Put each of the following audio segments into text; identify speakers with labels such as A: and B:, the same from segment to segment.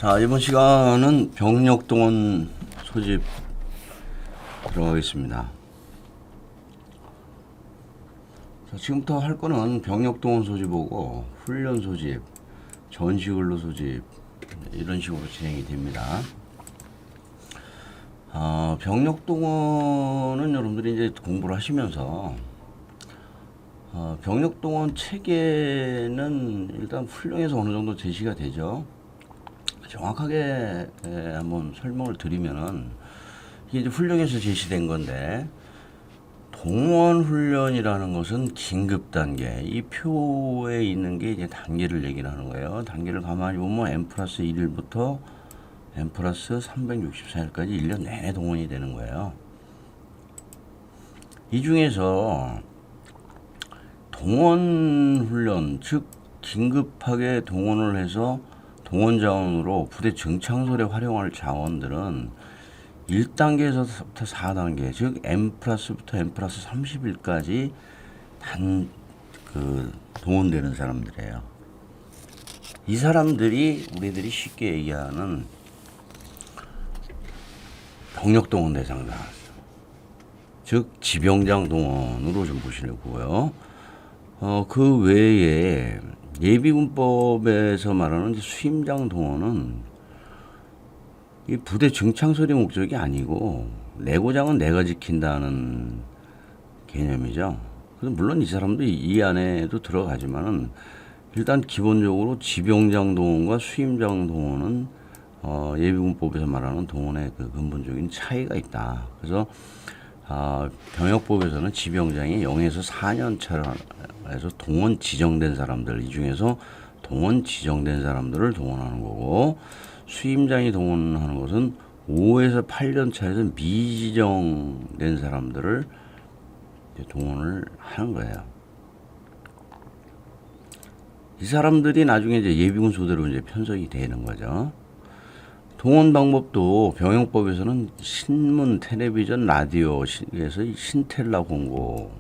A: 자, 이번 시간은 병력동원 소집 들어가겠습니다. 자, 지금부터 할 거는 병력동원 소집하고 훈련 소집, 전시근로 소집 이런 식으로 진행이 됩니다. 병력동원은 여러분들이 이제 공부를 하시면서 병력동원 체계는 일단 훈령에서 어느 정도 제시가 되죠. 정확하게 한번 설명을 드리면은 이게 이제 훈령에서 제시된 건데, 동원 훈련이라는 것은 긴급 단계, 이 표에 있는 게 이제 단계를 얘기를 하는 거예요. 단계를 가만히 보면 N+1일부터 N+364일까지 1년 내내 동원이 되는 거예요. 이 중에서 동원 훈련, 즉 긴급하게 동원을 해서 동원 자원으로 부대 정창설에 활용할 자원들은 1단계에서 4단계, 즉 N+부터 N+30일까지 동원되는 사람들이에요. 이 사람들이 우리들이 쉽게 얘기하는 병력 동원 대상자, 즉 지병장 동원으로 좀 보시려고요. 그 외에 예비군법에서 말하는 수임장 동원은 이 부대 정창설이 목적이 아니고 내고장은 내가 지킨다는 개념이죠. 그래서 물론 이 사람도 이 안에도 들어가지만은 일단 기본적으로 지병장 동원과 수임장 동원은 예비군법에서 말하는 동원의 그 근본적인 차이가 있다. 그래서 병역법에서는 지병장이 0에서 4년 차에서 동원 지정된 사람들, 이 중에서 동원 지정된 사람들을 동원하는 거고, 수임장이 동원하는 것은 5에서 8년 차에서 미지정된 사람들을 동원을 하는 거예요. 이 사람들이 나중에 이제 예비군 소대로 이제 편성이 되는 거죠. 동원 방법도 병역법에서는 신문, 텔레비전, 라디오에서 신텔라 공고,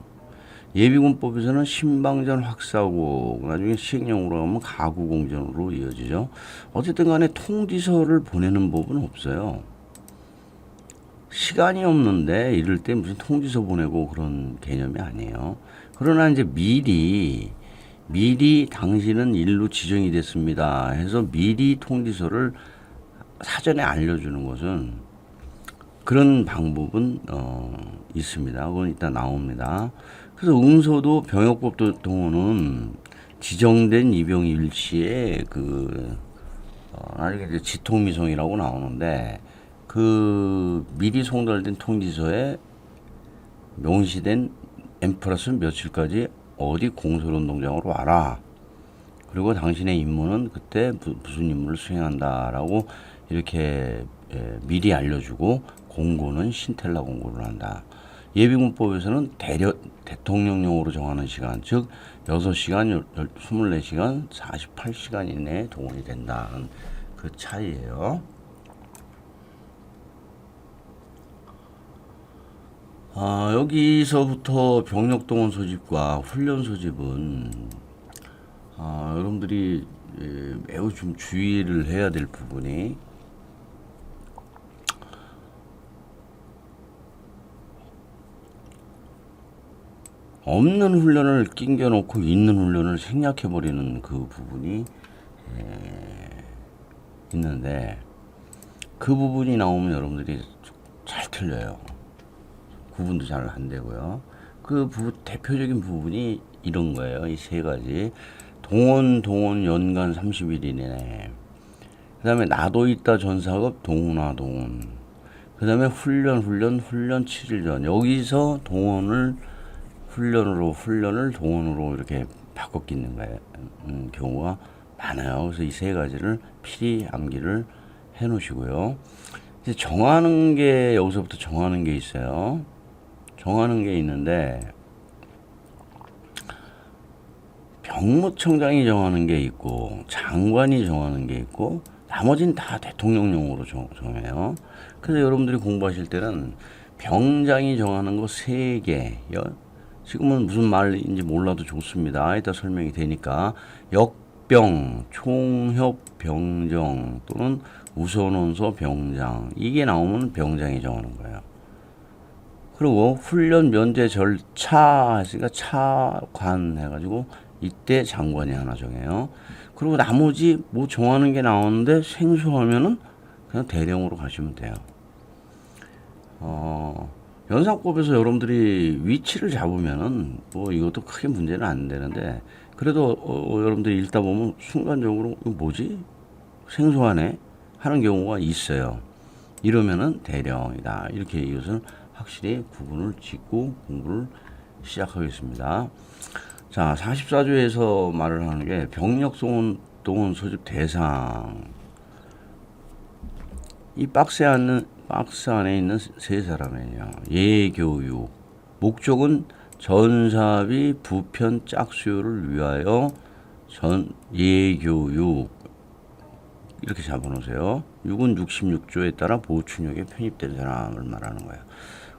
A: 예비군법에서는 신방전, 확사고, 나중에 시행령으로 하면 가구공전으로 이어지죠. 어쨌든 간에 통지서를 보내는 법은 없어요. 시간이 없는데 이럴 때 무슨 통지서 보내고 그런 개념이 아니에요. 그러나 이제 미리 당신은 일로 지정이 됐습니다 해서 미리 통지서를 사전에 알려주는 것은, 그런 방법은 있습니다. 그건 이따 나옵니다. 그래서 응소도 병역법 동원은 지정된 입영 일시에 나중에 이제 지통미송이라고 나오는데, 그 미리 송달된 통지서에 명시된 N+ 며칠까지 어디 공설운동장으로 와라. 그리고 당신의 임무는 그때 무슨 임무를 수행한다라고 이렇게 미리 알려주고, 공고는 신텔라 공고를 한다. 예비군법에서는 대통령령으로 정하는 시간, 즉 6시간, 24시간, 48시간 이내에 동원이 된다는 그 차이예요. 여기서부터 병력동원 소집과 훈련 소집은 여러분들이 매우 좀 주의를 해야 될 부분이, 없는 훈련을 낑겨놓고 있는 훈련을 생략해버리는 그 부분이 있는데, 그 부분이 나오면 여러분들이 잘 틀려요. 구분도 잘 안 되고요. 대표적인 부분이 이런 거예요. 이 세 가지. 동원 연간 30일 이내. 그 다음에 나도 있다 전사급 동훈아. 그 다음에 훈련 7일 전. 여기서 훈련을 동원으로 이렇게 바꿔 끼는 거예요. 경우가 많아요. 그래서 이 세 가지를 필히 암기를 해 놓으시고요. 이제 여기서부터 정하는 게 있어요. 정하는 게 있는데, 병무청장이 정하는 게 있고, 장관이 정하는 게 있고, 나머지는 다 대통령령으로 정해요. 그래서 여러분들이 공부하실 때는 병장이 정하는 거 3개, 지금은 무슨 말인지 몰라도 좋습니다. 이따 설명이 되니까. 입병, 총협 병정 또는 우선원소 병장 이게 나오면 병장이 정하는 거예요. 그리고 훈련 면제 절차 했으니까 차관 해가지고 이때 장관이 하나 정해요. 그리고 나머지 뭐 정하는 게 나오는데 생소하면은 그냥 대령으로 가시면 돼요. 연상법에서 여러분들이 위치를 잡으면은 뭐 이것도 크게 문제는 안 되는데 그래도 여러분들이 읽다 보면 순간적으로 이거 뭐지? 생소하네 하는 경우가 있어요. 이러면은 대령이다. 이렇게 이것을 확실히 구분을 짓고 공부를 시작하겠습니다. 자, 44조에서 말을 하는 게 병력 동원 소집 대상. 이 박스 안에 있는 세 사람이에요. 예교육. 목적은 전사비 부편 짝수요를 위하여 예교육. 이렇게 잡아놓으세요. 6은 66조에 따라 보충력에 편입된 사람을 말하는 거예요.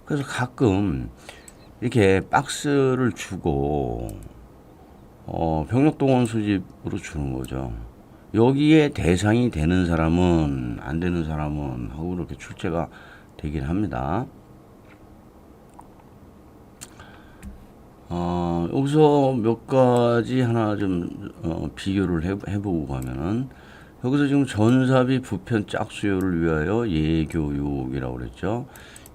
A: 그래서 가끔 이렇게 박스를 주고 병력 동원 수집으로 주는 거죠. 여기에 대상이 되는 사람은 안 되는 사람은 하고 이렇게 출제가 되긴 합니다. 여기서 몇 가지 하나 좀 비교를 해보고 가면은 여기서 지금 전사비 부편 짝수요를 위하여 예교육이라고 그랬죠.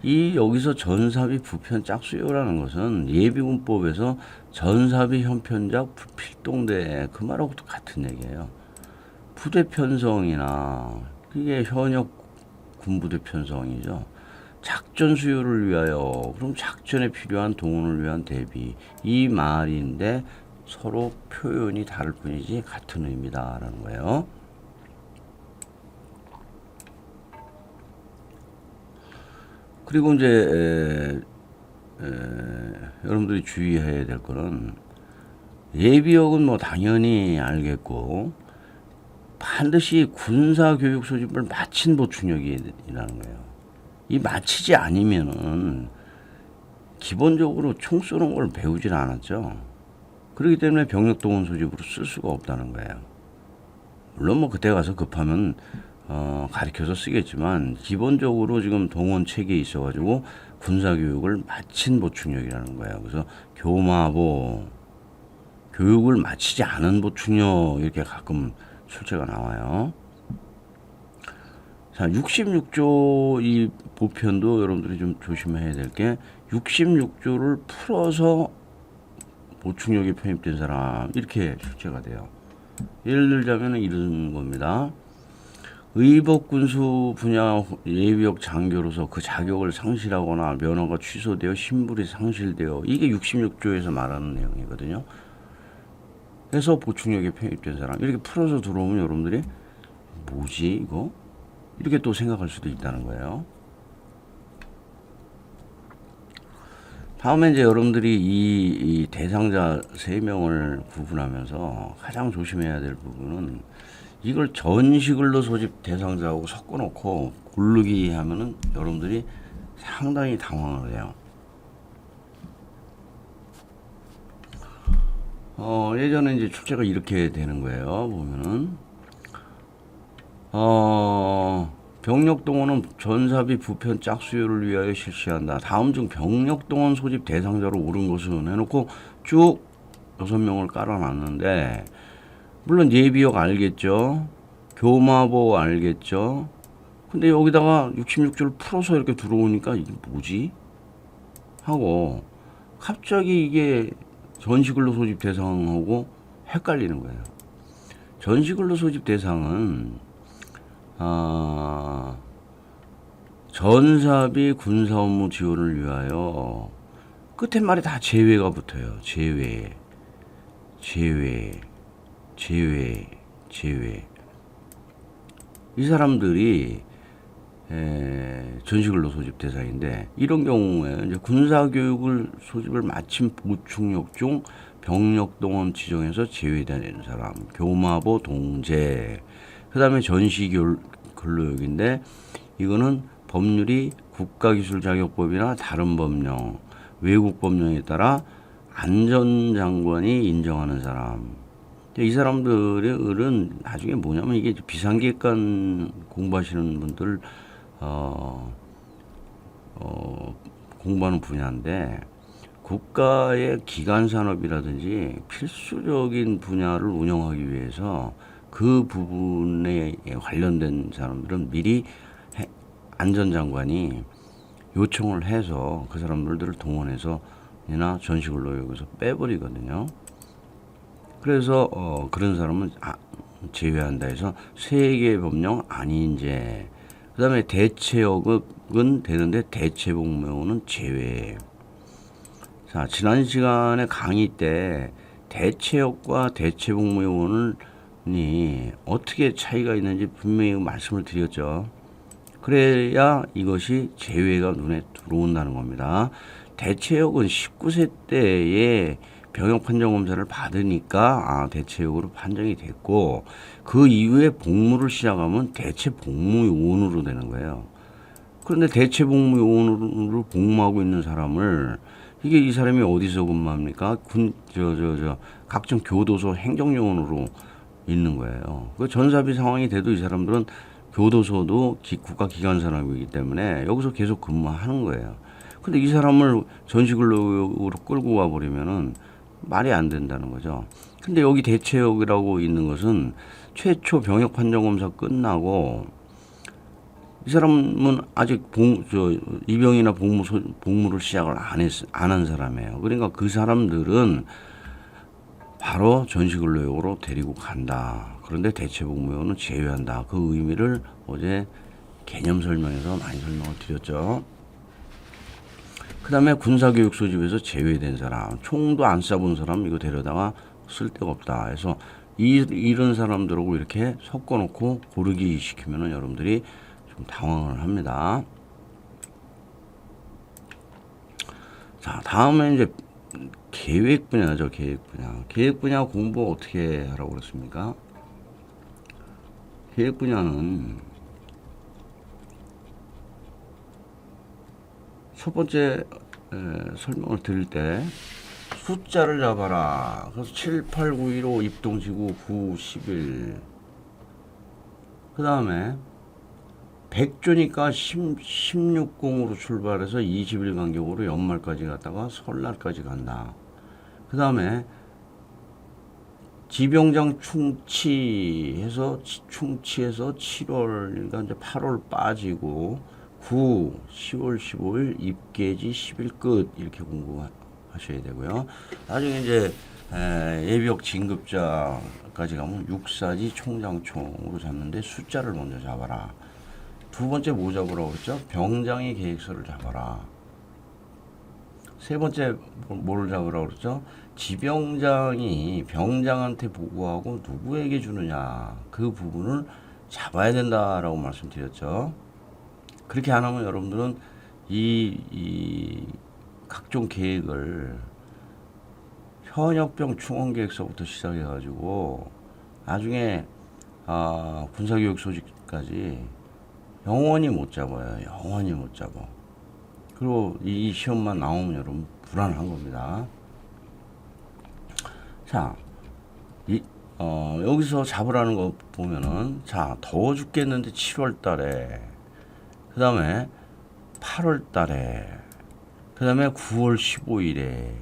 A: 여기서 전사비 부편 짝수요라는 것은 예비군법에서 전사비 현편작 필동대 그 말하고도 같은 얘기예요. 부대 편성이나 그게 현역 군부대 편성이죠. 작전 수요를 위하여 그럼 작전에 필요한 동원을 위한 대비 이 말인데 서로 표현이 다를 뿐이지 같은 의미다라는 거예요. 그리고 이제 여러분들이 주의해야 될 거는 예비역은 뭐 당연히 알겠고 반드시 군사교육 소집을 마친 보충력이라는 거예요. 이 마치지 아니면은 기본적으로 총 쏘는 걸 배우질 않았죠. 그렇기 때문에 병력 동원 소집으로 쓸 수가 없다는 거예요. 물론 뭐 그때 가서 급하면 가르쳐서 쓰겠지만 기본적으로 지금 동원 체계에 있어가지고 군사교육을 마친 보충력이라는 거예요. 그래서 교마보 교육을 마치지 않은 보충력 이렇게 가끔 출제가 나와요. 자, 66조 이 보편도 여러분들이 좀 조심해야 될 게 66조를 풀어서 보충력이 편입된 사람 이렇게 출제가 돼요. 예를 들자면 이런 겁니다. 의복군수 분야 예비역 장교로서 그 자격을 상실하거나 면허가 취소되어 신분이 상실되어 이게 66조에서 말하는 내용이거든요. 해서 보충력에 편입된 사람 이렇게 풀어서 들어오면 여러분들이 뭐지 이거? 이렇게 또 생각할 수도 있다는 거예요. 다음에 이제 여러분들이 이 대상자 3명을 구분하면서 가장 조심해야 될 부분은 이걸 전시근로 소집 대상자하고 섞어놓고 고르기 하면은 여러분들이 상당히 당황을 해요. 예전에 이제 출제가 이렇게 되는 거예요. 보면은 병력 동원은 전사비 부편 짝수요를 위하여 실시한다. 다음 중 병력 동원 소집 대상자로 옳은 것은 해놓고 쭉 6명을 깔아놨는데 물론 예비역 알겠죠. 교마보 알겠죠. 근데 여기다가 66조를 풀어서 이렇게 들어오니까 이게 뭐지? 하고 갑자기 이게 전시근로 소집 대상하고 헷갈리는 거예요. 전시근로 소집 대상은 전사비 군사업무 지원을 위하여 끝에 말이 다 제외가 붙어요. 제외. 이 사람들이 전시근로 소집 대상인데 이런 경우에 이제 군사교육을 소집을 마친 보충력 중 병력 동원 지정에서 제외되는 사람, 교마보 동제. 그다음에 전시근로역인데 이거는 법률이 국가기술자격법이나 다른 법령, 외국 법령에 따라 안전장관이 인정하는 사람. 이 사람들은 나중에 뭐냐면 이게 비상계획관 공부하시는 분들 공부하는 분야인데 국가의 기간 산업이라든지 필수적인 분야를 운영하기 위해서 그 부분에 관련된 사람들은 미리 안전장관이 요청을 해서 그 사람들을 동원해서 이나 전시근로 여기서 빼버리거든요. 그래서 그런 사람은 제외한다 해서 세계 법령 안인제. 그다음에 대체역은 되는데 대체복무요원은 제외. 자, 지난 시간에 강의 때 대체역과 대체복무요원이 어떻게 차이가 있는지 분명히 말씀을 드렸죠. 그래야 이것이 제외가 눈에 들어온다는 겁니다. 대체역은 19세 때에 병역 판정 검사를 받으니까 대체역으로 판정이 됐고 그 이후에 복무를 시작하면 대체 복무요원으로 되는 거예요. 그런데 대체 복무요원으로 복무하고 있는 사람을 이게 이 사람이 어디서 근무합니까? 각종 교도소 행정요원으로 있는 거예요. 그 전사비 상황이 돼도 이 사람들은 교도소도 국가기관산업이기 때문에 여기서 계속 근무하는 거예요. 근데 이 사람을 전시근로역으로 끌고 와버리면은 말이 안 된다는 거죠. 근데 여기 대체역이라고 있는 것은 최초 병역 판정 검사 끝나고 이 사람은 아직 입영이나 복무를 시작을 안 한 사람이에요. 그러니까 그 사람들은 바로 전시근로역으로 데리고 간다. 그런데 대체복무요원은 제외한다. 그 의미를 어제 개념 설명에서 많이 설명을 드렸죠. 그 다음에 군사교육 소집에서 제외된 사람, 총도 안 쏴본 사람 이거 데려다가 쓸데가 없다 해서 이런 사람들하고 이렇게 섞어놓고 고르기 시키면은 여러분들이 좀 당황을 합니다. 자, 다음에 이제 계획 분야죠. 계획 분야 공부 어떻게 하라고 그랬습니까? 계획 분야는 첫 번째 설명을 드릴 때 숫자를 잡아라. 그래서 7, 8, 9, 1, 5 입동지구 9, 11. 그 다음에 100조니까 16공으로 출발해서 20일 간격으로 연말까지 갔다가 설날까지 간다. 그 다음에 지병장 충치해서 7월, 그러니까 이제 8월 빠지고 9, 10월 15일 입계지 10일 끝 이렇게 공부하셔야 되고요. 나중에 이제 예비역 진급자까지 가면 육사지 총장총으로 잡는데 숫자를 먼저 잡아라. 두 번째 뭐 잡으라고 그랬죠? 병장의 계획서를 잡아라. 세 번째 뭐를 잡으라고 그랬죠? 지병장이 병장한테 보고하고 누구에게 주느냐 그 부분을 잡아야 된다라고 말씀드렸죠. 그렇게 안 하면 여러분들은 이 각종 계획을 현역병 충원계획서부터 시작해가지고 나중에 군사교육 소집까지 영원히 못 잡아요. 영원히 못 잡아. 그리고 이 시험만 나오면 여러분 불안한 겁니다. 자, 여기서 잡으라는 거 보면은 자, 더워 죽겠는데 7월 달에 그 다음에 8월 달에 그 다음에 9월 15일에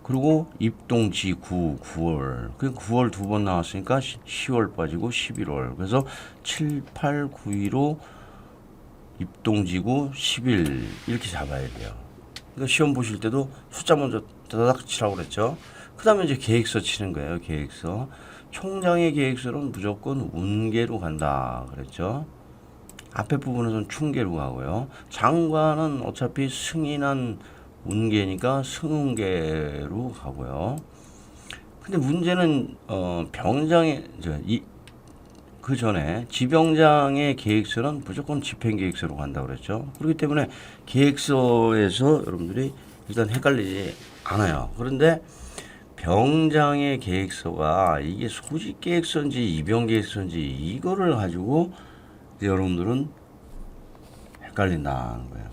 A: 그리고 입동지 9월 그 9월 두 번 나왔으니까 10월 빠지고 11월 그래서 7, 8, 9, 1로 입동지구 10일 이렇게 잡아야 돼요. 그러니까 시험 보실 때도 숫자 먼저 다닥 치라고 그랬죠. 그 다음에 이제 계획서 치는 거예요. 계획서. 총장의 계획서는 무조건 운계로 간다 그랬죠. 앞에 부분에서는 충계로 가고요. 장관은 어차피 승인한 운계니까 승운계로 가고요. 근데 문제는 병장의 그 전에 지병장의 계획서는 무조건 집행계획서로 간다고 그랬죠. 그렇기 때문에 계획서에서 여러분들이 일단 헷갈리지 않아요. 그런데 병장의 계획서가 이게 소집계획서인지 입영계획서인지 이거를 가지고 여러분들은 헷갈린다는 거예요.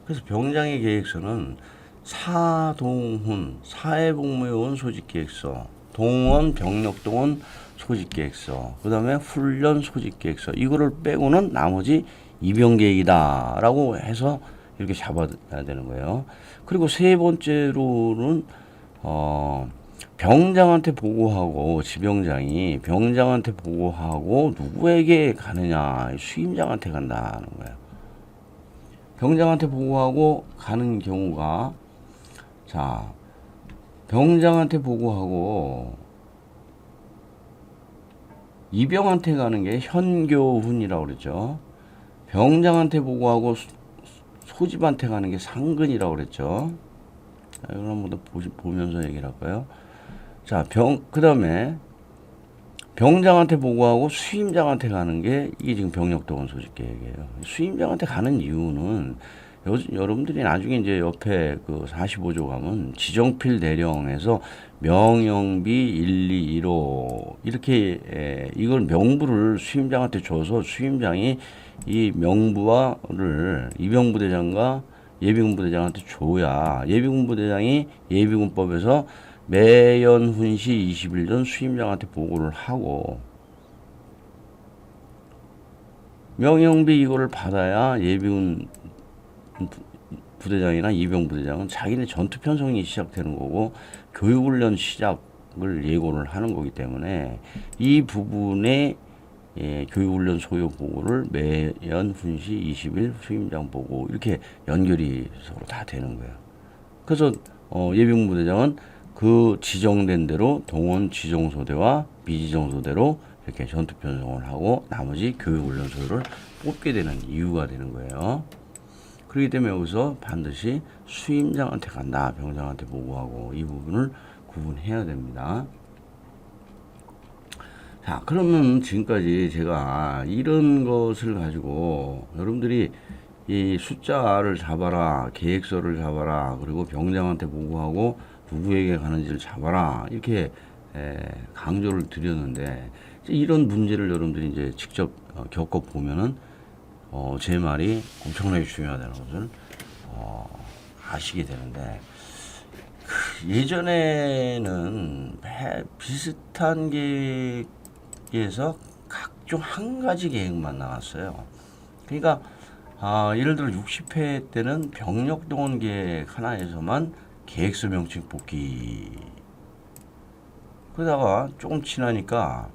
A: 그래서 병장의 계획서는 사동훈 사회복무요원 소집계획서 동원, 병력 동원 소집계획서, 그 다음에 훈련 소집계획서, 이거를 빼고는 나머지 이병계획이다라고 해서 이렇게 잡아야 되는 거예요. 그리고 세 번째로는 병장한테 보고하고, 지병장이 병장한테 보고하고 누구에게 가느냐, 수임장한테 간다는 거예요. 병장한테 보고하고 가는 경우가, 자, 병장한테 보고하고 이병한테 가는 게 현교훈이라고 그랬죠. 병장한테 보고하고 소집한테 가는 게 상근이라고 그랬죠. 자, 이걸 한번 더 보면서 얘기를 할까요? 자, 그 다음에 병장한테 보고하고 수임장한테 가는 게 이게 지금 병력동원 소집계획이에요. 수임장한테 가는 이유는 여러분들이 나중에 이제 옆에 그 45조 가면 지정필 대령에서 명령비 1, 2, 1호 이렇게 이걸 명부를 수임장한테 줘서 수임장이 이 명부와를 이병부대장과 예비군부대장한테 줘야 예비군부대장이 예비군법에서 매연 훈시 20일 전 수임장한테 보고를 하고 명령비 이거를 받아야 예비군 부대장이나 이병부대장은 자기네 전투 편성이 시작되는 거고 교육훈련 시작을 예고를 하는 거기 때문에 이 부분에 교육훈련 소요 보고를 매연 훈시 20일 수임장 보고 이렇게 연결이 서로 다 되는 거예요. 그래서 예비군부대장은 그 지정된 대로 동원 지정소대와 비지정소대로 이렇게 전투 편성을 하고 나머지 교육훈련 소요를 뽑게 되는 이유가 되는 거예요. 그렇기 때문에 여기서 반드시 수임장한테 간다, 병장한테 보고하고 이 부분을 구분해야 됩니다. 자, 그러면 지금까지 제가 이런 것을 가지고 여러분들이 이 숫자를 잡아라, 계획서를 잡아라, 그리고 병장한테 보고하고 누구에게 가는지를 잡아라 이렇게 강조를 드렸는데 이런 문제를 여러분들이 이제 직접 겪어 보면은 제 말이 엄청나게 중요하다는 것을 아시게 되는데 예전에는 비슷한 계획에서 각종 한 가지 계획만 나왔어요. 그러니까 예를 들어 60회 때는 병력동원 계획 하나에서만 계획서 명칭 뽑기. 그러다가 조금 지나니까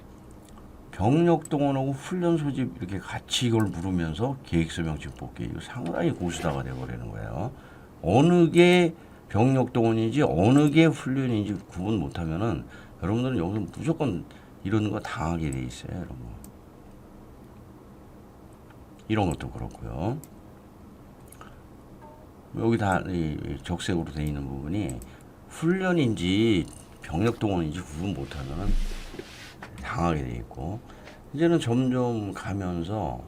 A: 병력 동원하고 훈련 소집 이렇게 같이 이걸 물으면서 계획서 명칭 뽑기. 이거 상당히 고수다가 돼버리는 거예요. 어느 게 병력 동원인지 어느 게 훈련인지 구분 못하면은 여러분들은 여기서 무조건 이런 거 당하게 돼 있어요, 여러분. 이런 것도 그렇고요. 여기 다 적색으로 되어 있는 부분이 훈련인지 병력 동원인지 구분 못하면 당하게 돼 있고 이제는 점점 가면서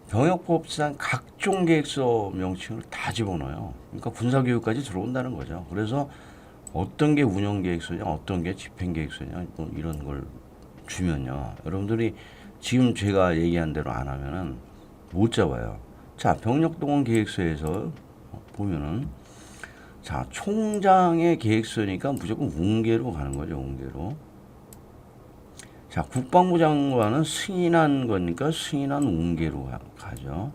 A: 병역법상 각종 계획서 명칭을 다 집어넣어요. 그러니까 군사교육까지 들어온다는 거죠. 그래서 어떤 게 운영계획서냐, 어떤 게 집행계획서냐 이런 걸 주면요. 여러분들이 지금 제가 얘기한 대로 안 하면은 못 잡아요. 자, 병력동원 계획서에서 보면은 자, 총장의 계획서니까 무조건 운계로 가는 거죠. 운계로. 자, 국방부 장관은 승인한 거니까 승인한 운계로 가죠.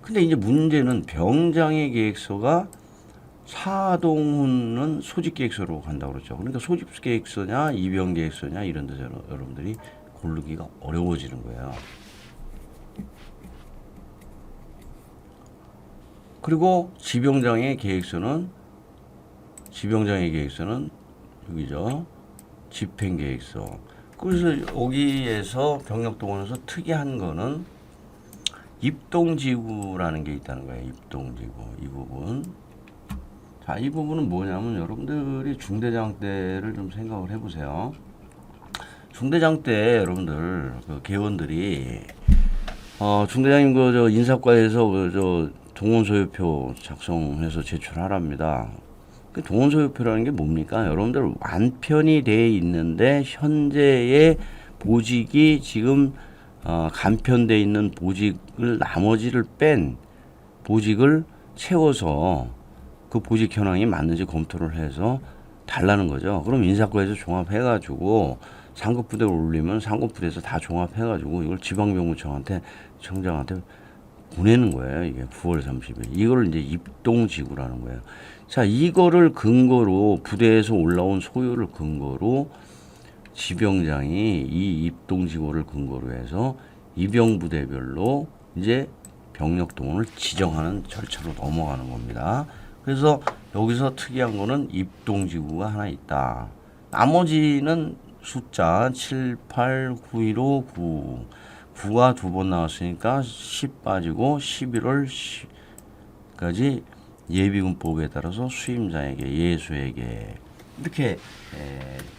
A: 근데 이제 문제는 병장의 계획서가 사동훈은 소집 계획서로 간다고 그러죠. 그러니까 소집 계획서냐 이병 계획서냐 이런 데서 여러분들이 고르기가 어려워지는 거예요. 그리고 지병장의 계획서는 여기죠. 집행계획서. 그래서 여기에서 병력동원에서 특이한 거는 입동지구라는 게 있다는 거예요. 입동지구. 이 부분. 자, 이 부분은 뭐냐면 여러분들이 중대장 때를 좀 생각을 해보세요. 중대장 때 여러분들 그 개원들이 중대장님 그 인사과에서 그 동원소유표 작성해서 제출하랍니다. 그 동원소유표라는 게 뭡니까? 여러분들 완편이 돼 있는데 현재의 보직이 지금 간편돼 있는 보직을 나머지를 뺀 보직을 채워서 그 보직 현황이 맞는지 검토를 해서 달라는 거죠. 그럼 인사과에서 종합해가지고 상급부대를 올리면 상급부대에서 다 종합해가지고 이걸 지방병무청한테 청장한테 보내는 거예요. 이게 9월 30일. 이걸 이제 입동지구라는 거예요. 자, 이거를 근거로 부대에서 올라온 소요를 근거로 지병장이 이 입동지구를 근거로 해서 입영부대별로 이제 병력동원을 지정하는 절차로 넘어가는 겁니다. 그래서 여기서 특이한 거는 입동지구가 하나 있다. 나머지는 숫자 7, 8, 9, 1, 5, 9. 9가 두 번 나왔으니까 10 빠지고 11월 10까지 예비군법에 따라서 수임자에게 예수에게 이렇게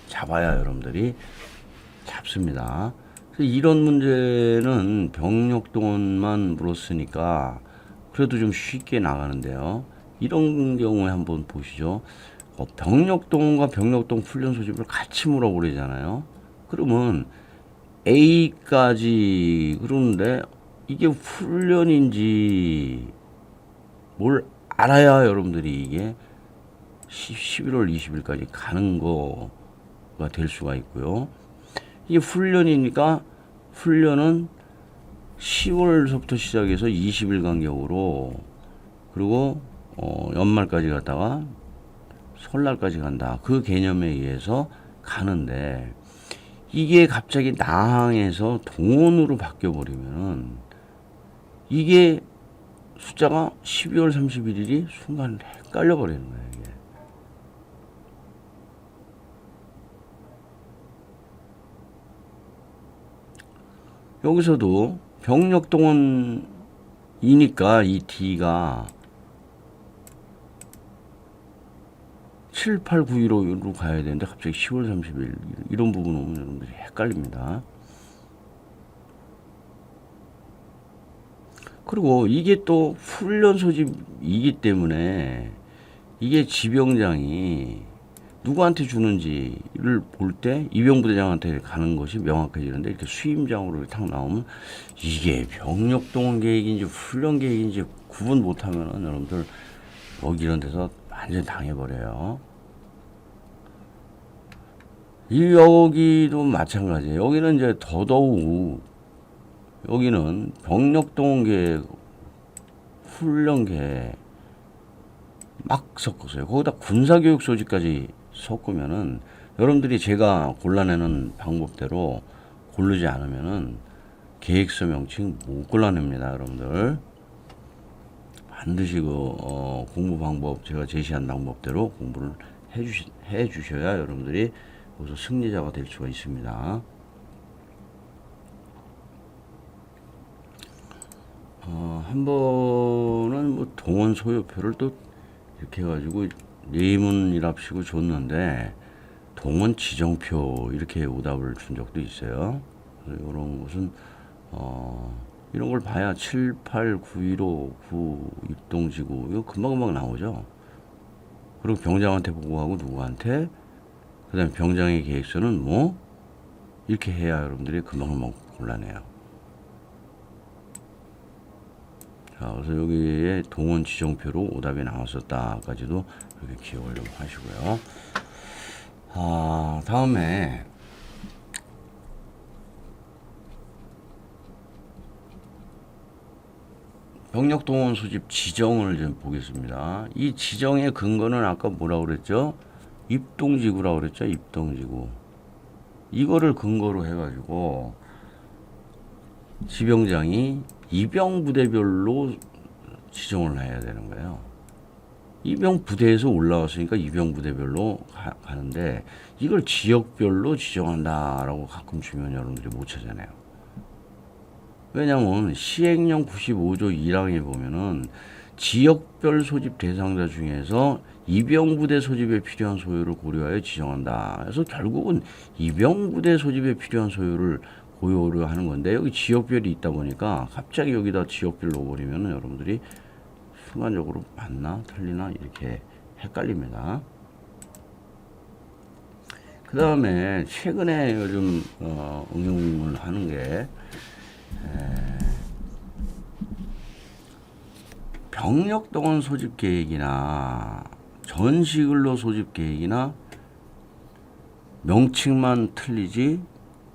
A: 잡아야 여러분들이 잡습니다. 이런 문제는 병력동원만 물었으니까 그래도 좀 쉽게 나가는데요. 이런 경우에 한번 보시죠. 병력동원과 병력동 훈련 소집을 같이 물어보려잖아요. 그러면 A까지 그러는데 이게 훈련인지 뭘 알아야 여러분들이 이게 11월 20일까지 가는 거가 될 수가 있고요. 이게 훈련이니까 훈련은 10월서부터 시작해서 20일 간격으로 그리고 연말까지 갔다가 설날까지 간다. 그 개념에 의해서 가는데 이게 갑자기 나항에서 동원으로 바뀌어 버리면은 이게 숫자가 12월 31일이 순간 헷갈려 버리는 거예요. 이게. 여기서도 병력 동원이니까 이 D가 7, 8, 9, 1, 5로 가야 되는데 갑자기 10월 30일 이런 부분 오면 여러분들이 헷갈립니다. 그리고 이게 또 훈련 소집이기 때문에 이게 지병장이 누구한테 주는지를 볼 때 입영부대장한테 가는 것이 명확해지는데 이렇게 수임장으로 탁 나오면 이게 병력동원 계획인지 훈련 계획인지 구분 못하면은 여러분들 여기 이런 데서 완전 당해버려요. 여기도 마찬가지예요. 여기는 이제 더더욱 여기는 병력동원 계획, 훈련 계획 막 섞었어요. 거기다 군사교육 소집까지 섞으면은 여러분들이 제가 골라내는 방법대로 고르지 않으면은 계획서 명칭 못 골라냅니다, 여러분들. 반드시 공부 방법 제가 제시한 방법대로 공부를 해주셔야 여러분들이 여기서 승리자가 될 수가 있습니다. 한 번은 뭐 동원 소요표를 또 이렇게 해가지고 예문이랍시고 줬는데 동원 지정표 이렇게 오답을 준 적도 있어요. 이런 것은 이런 걸 봐야 7, 8, 9, 1, 5, 9 입동지구 이거 금방금방 나오죠. 그리고 병장한테 보고하고 누구한테 그 다음에 병장의 계획서는 뭐 이렇게 해야 여러분들이 금방금방 곤란해요. 자, 그래서 여기에 동원 지정표로 오답이 나왔었다까지도 이렇게 기억을 좀 하시고요. 다음에 병력 동원 소집 지정을 좀 보겠습니다. 이 지정의 근거는 아까 뭐라고 그랬죠? 입동지구라고 그랬죠? 입동지구. 이거를 근거로 해가지고 지병장이 입영부대별로 지정을 해야 되는 거예요. 입영부대에서 올라왔으니까 입영부대별로 가는데 이걸 지역별로 지정한다라고 가끔 주면 여러분들이 못 찾아내요. 왜냐하면 시행령 95조 1항에 보면은 지역별 소집 대상자 중에서 입영부대 소집에 필요한 소요를 고려하여 지정한다. 그래서 결국은 입영부대 소집에 필요한 소요를 고려를 하는 건데 여기 지역별이 있다 보니까 갑자기 여기다 지역별 넣어버리면 여러분들이 순간적으로 맞나 틀리나 이렇게 헷갈립니다. 그 다음에 최근에 요즘 응용을 하는 게 병력동원 소집 계획이나 전시근로 소집 계획이나 명칭만 틀리지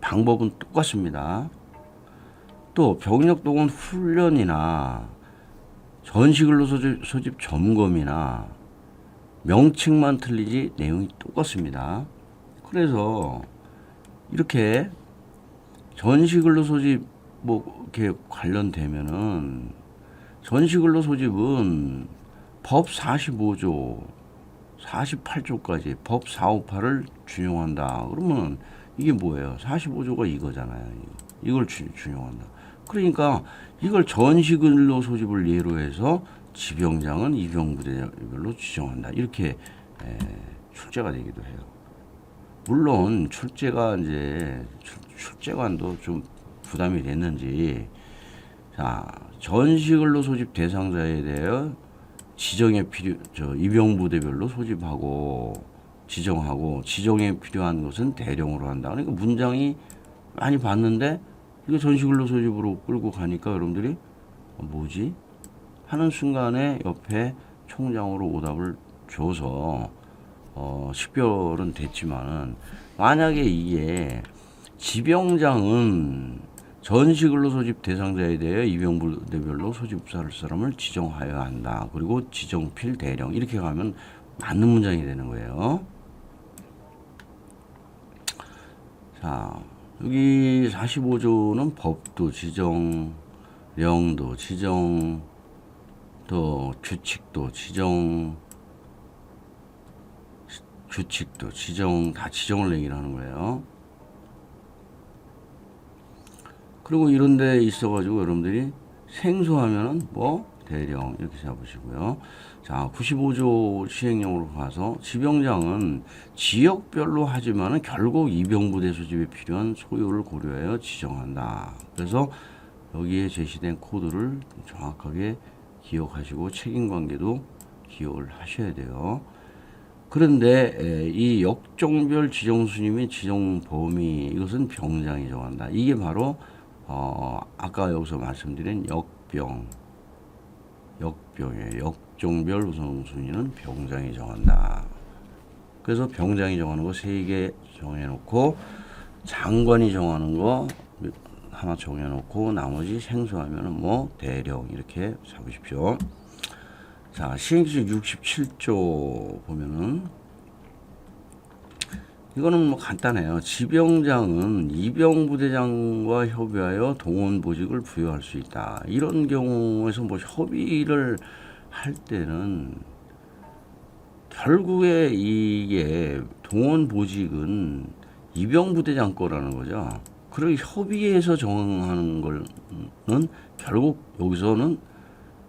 A: 방법은 똑같습니다. 또 병력동원 훈련이나 전시근로소집 점검이나 명칭만 틀리지 내용이 똑같습니다. 그래서 이렇게 전시근로소집 뭐 이렇게 관련되면은 전시근로소집은 법 45조 48조까지 법 458을 준용한다. 그러면 이게 뭐예요? 45조가 이거잖아요. 이걸 준용한다. 그러니까 이걸 전시근로소집을 예로 해서 지병장은 입영부대별로 지정한다. 이렇게 출제가 되기도 해요. 물론 출제가 이제 출제관도 좀 부담이 됐는지, 자, 전시근로소집 대상자에 대해 지정에 입영부대별로 소집하고 지정하고 지정에 필요한 것은 대령으로 한다. 그러니까 문장이 많이 봤는데 이거 전시근로소집으로 끌고 가니까 여러분들이 뭐지? 하는 순간에 옆에 총장으로 오답을 줘서 식별은 됐지만은, 만약에 이게 지병장은 전시근로소집 대상자에 대해 입영부대별로 소집할 사람을 지정하여야 한다. 그리고 지정필 대령 이렇게 가면 맞는 문장이 되는 거예요. 자, 여기 45조는 법도 지정, 령도 지정, 또 규칙도 지정, 규칙도 지정, 다 지정을 얘기를 하는 거예요. 그리고 이런 데 있어가지고 여러분들이 생소하면은 뭐 대령 이렇게 잡으시고요. 자, 95조 시행령으로 가서 지병장은 지역별로 하지만은 결국 입영부대 소집에 필요한 소요를 고려하여 지정한다. 그래서 여기에 제시된 코드를 정확하게 기억하시고 책임관계도 기억을 하셔야 돼요. 그런데 이 역종별 지정순위 및 지정 범위, 이것은 병장이 정한다. 이게 바로 아까 여기서 말씀드린 역병이에요. 역종별 우선순위는 병장이 정한다. 그래서 병장이 정하는 거 3개 정해놓고 장관이 정하는 거 하나 정해놓고 나머지 생소하면은 뭐 대령 이렇게 잡으십시오. 자, 시행규칙 67조 보면은 이거는 뭐 간단해요. 지병장은 입영부대장과 협의하여 동원보직을 부여할 수 있다. 이런 경우에서 뭐 협의를 할 때는 결국에 이게 동원보직은 입영부대장 거라는 거죠. 그리고 협의해서 정하는 거는 결국 여기서는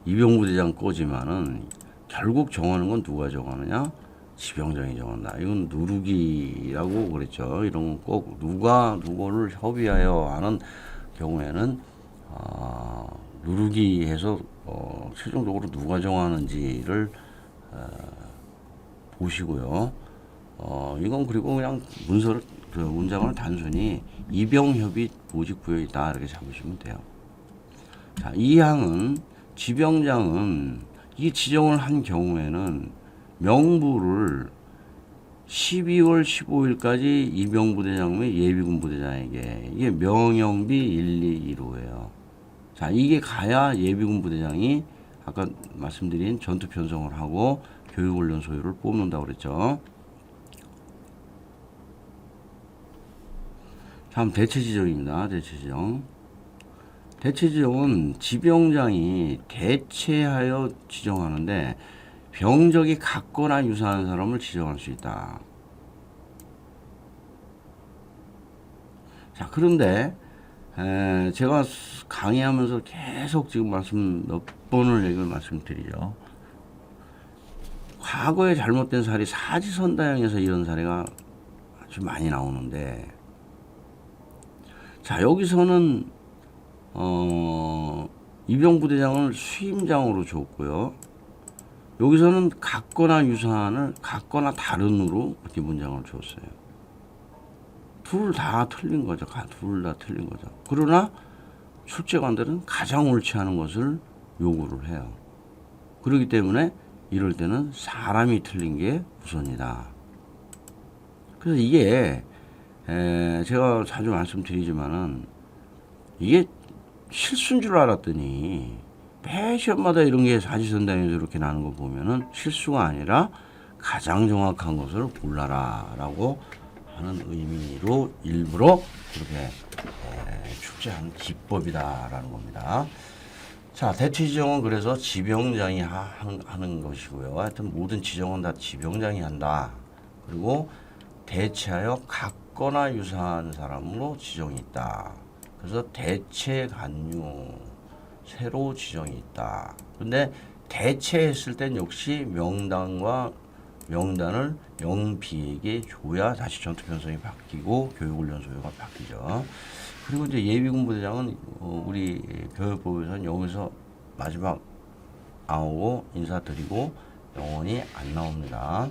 A: 입영부대장 거지만은 결국 정하는 건 누가 정하느냐? 지병장이 정한다. 이건 누르기라고 그랬죠. 이런 건 꼭 누가 누구를 협의하여 하는 경우에는 누르기 해서 최종적으로 누가 정하는지를 보시고요. 이건 그리고 그냥 문장을 단순히 입영협의 보직부여이다 이렇게 잡으시면 돼요. 자, 이 항은 지병장은 이 지정을 한 경우에는 명부를 12월 15일까지 입영부대장 및 예비군부대장에게, 이게 명영비 1,2,1호예요. 자, 이게 가야 예비군부대장이 아까 말씀드린 전투 편성을 하고 교육훈련 소요를 뽑는다고 그랬죠. 다음 대체지정입니다. 대체지정. 대체지정은 지병장이 대체하여 지정하는데 병적이 같거나 유사한 사람을 지정할 수 있다. 자, 그런데 제가 강의하면서 계속 지금 몇 번을 얘기를 말씀드리죠. 과거에 잘못된 사례, 사지선다형에서 이런 사례가 아주 많이 나오는데, 자, 여기서는 입영부대장을 수임장으로 줬고요. 여기서는 같거나 유사한을 같거나 다른으로 이렇게 문장을 줬어요. 둘 다 틀린 거죠. 둘 다 틀린 거죠. 그러나 출제관들은 가장 옳지 않은 것을 요구를 해요. 그렇기 때문에 이럴 때는 사람이 틀린 게 우선이다. 그래서 이게 제가 자주 말씀드리지만은 이게 실수인 줄 알았더니 매 시험마다 이런 게 사지선다행에서 이렇게 나는 거 보면은 실수가 아니라 가장 정확한 것을 골라라라고 하는 의미로 일부러 그렇게 출제한 기법이다라는 겁니다. 자, 대체 지정은 그래서 지병장이 하는 것이고요. 하여튼 모든 지정은 다 지병장이 한다. 그리고 대체하여 같거나 유사한 사람으로 지정이 있다. 그래서 대체 간유 새로 지정이 있다. 근데 대체했을 땐 역시 명단을 영비에게 줘야 다시 전투 편성이 바뀌고 교육훈련 소요가 바뀌죠. 그리고 이제 예비군부대장은 우리 교육법에서는 여기서 마지막 나오고 인사드리고 영원히 안 나옵니다.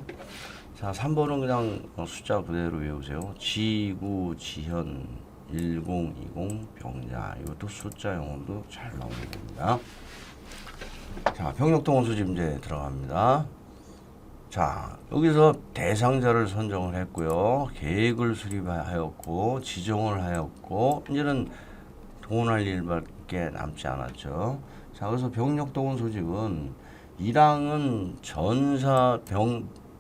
A: 자, 3번은 그냥 숫자 그대로 외우세요. 지구, 지현, 1020 병자. 이것도 숫자 영어도 잘 나오게 됩니다. 자, 병력동원 수집 이제 들어갑니다. 자, 여기서 대상자를 선정을 했고요. 계획을 수립하였고, 지정을 하였고, 이제는 동원할 일밖에 남지 않았죠. 자, 그래서 병력동원 소집은 1항은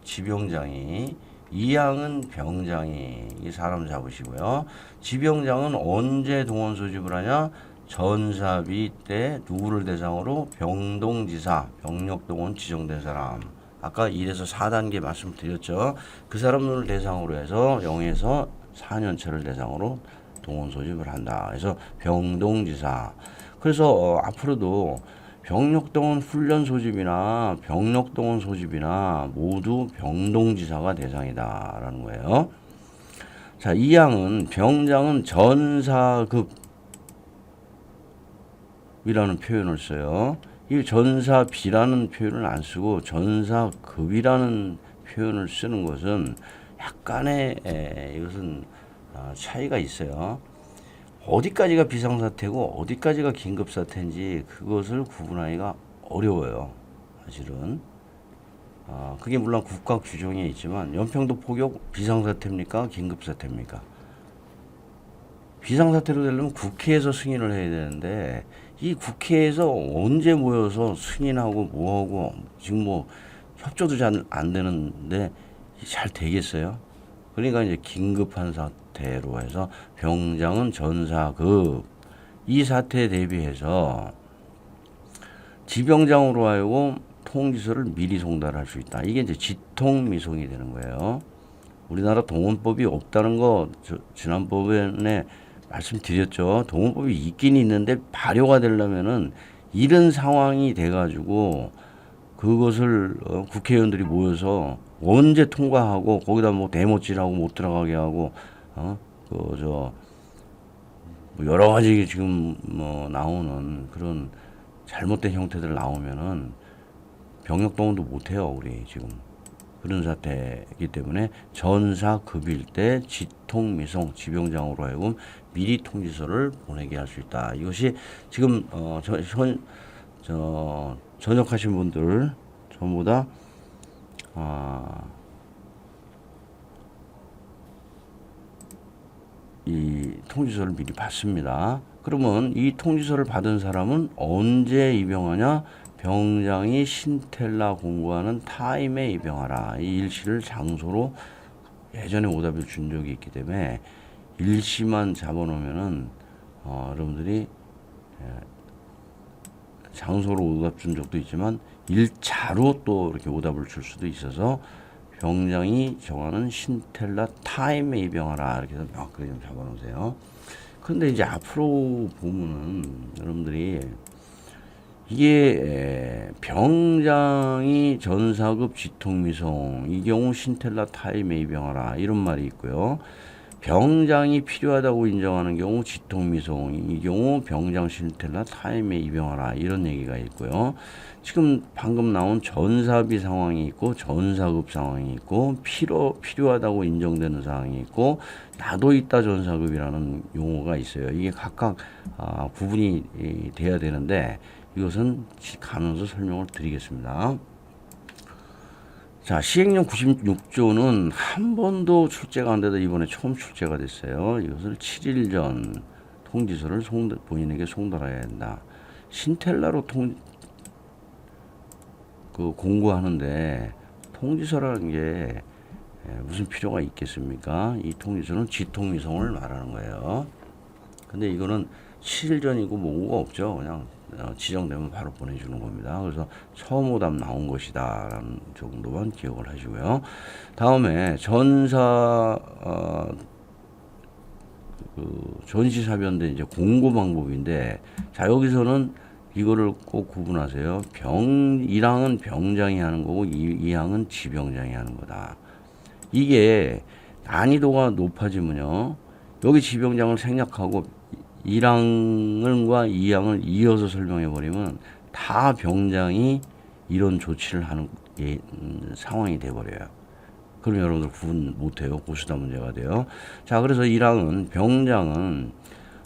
A: 지병장이, 2항은 병장이 이 사람 잡으시고요. 지병장은 언제 동원 소집을 하냐? 전사비 때 누구를 대상으로? 병동지사, 병력동원 지정된 사람. 아까 1에서 4단계 말씀드렸죠. 그 사람들을 대상으로 해서 0에서 4년차를 대상으로 동원 소집을 한다. 그래서 병동지사. 그래서 앞으로도 병력동원 훈련 소집이나 병력동원 소집이나 모두 병동지사가 대상이다라는 거예요. 자, 2항은 병장은 전사급이라는 표현을 써요. 이 전사비라는 표현을 안 쓰고 전사급이라는 표현을 쓰는 것은 약간의 이것은 차이가 있어요. 어디까지가 비상사태고 어디까지가 긴급사태인지 그것을 구분하기가 어려워요. 사실은. 그게 물론 국가 규정에 있지만 연평도 포격 비상사태입니까? 긴급사태입니까? 비상사태로 되려면 국회에서 승인을 해야 되는데 이 국회에서 언제 모여서 승인하고 뭐하고 지금 뭐 협조도 잘 안 되는데 잘 되겠어요? 그러니까 이제 긴급한 사태로 해서 병장은 전사급 이 사태에 대비해서 지병장으로 하여금 통지서를 미리 송달할 수 있다. 이게 이제 지통미송이 되는 거예요. 우리나라 동원법이 없다는 거 지난번에 말씀드렸죠. 동원법이 있긴 있는데 발효가 되려면은 이런 상황이 돼가지고 그것을 국회의원들이 모여서 언제 통과하고 거기다 뭐 대못질하고 못 들어가게 하고 뭐 여러 가지 지금 뭐 나오는 그런 잘못된 형태들 나오면은 병력 동원도 못 해요. 우리 지금 그런 사태이기 때문에 전사급일 때 지통미송 지병장으로 하여금 미리 통지서를 보내게 할 수 있다. 이것이 지금 전역하신 분들 전부 다 이 통지서를 미리 받습니다. 그러면 이 통지서를 받은 사람은 언제 입영하냐? 병장이 신텔라 공부하는 타임에 입영하라. 이 일시를 장소로 예전에 오답을 준 적이 있기 때문에 일시만 잡아놓으면은 여러분들이 장소로 오답 준 적도 있지만 일자로 또 이렇게 오답을 줄 수도 있어서 병장이 정하는 신텔라 타임에 입영하라 이렇게 해서 명확하게 좀 잡아놓으세요. 그런데 이제 앞으로 보면은 여러분들이 이게 병장이 전사급 지통미송 이 경우 신텔라 타임에 입영하라 이런 말이 있고요. 병장이 필요하다고 인정하는 경우 지통미송 이 경우 병장 신텔라 타임에 입영하라 이런 얘기가 있고요. 지금 방금 나온 전사비 상황이 있고 전사급 상황이 있고 필요하다고 인정되는 상황이 있고 나도 있다 전사급이라는 용어가 있어요. 이게 각각 구분이 돼야 되는데 이것은 가면서 설명을 드리겠습니다. 자, 시행령 96조는 한 번도 출제가 안 되다 이번에 처음 출제가 됐어요. 이것을 7일 전 통지서를 본인에게 송달해야 한다. 신텔라로 공고하는데 통지서라는 게 무슨 필요가 있겠습니까? 이 통지서는 지통미성을 말하는 거예요. 근데 이거는 7일 전이고 뭐가 없죠. 그냥 지정되면 바로 보내주는 겁니다. 그래서 처음 오답 나온 것이다 라는 정도만 기억을 하시고요. 다음에 전시사변대 이제 공고 방법인데, 자, 여기서는 이거를 꼭 구분하세요. 1항은 병장이 하는 거고 2항은 지병장이 하는 거다. 이게 난이도가 높아지면요, 여기 지병장을 생략하고 1항과 2항을 이어서 설명해 버리면 다 병장이 이런 조치를 하는 상황이 돼 버려요. 그럼 여러분들 구분 못해요. 고수다 문제가 돼요. 자, 그래서 1항은 병장은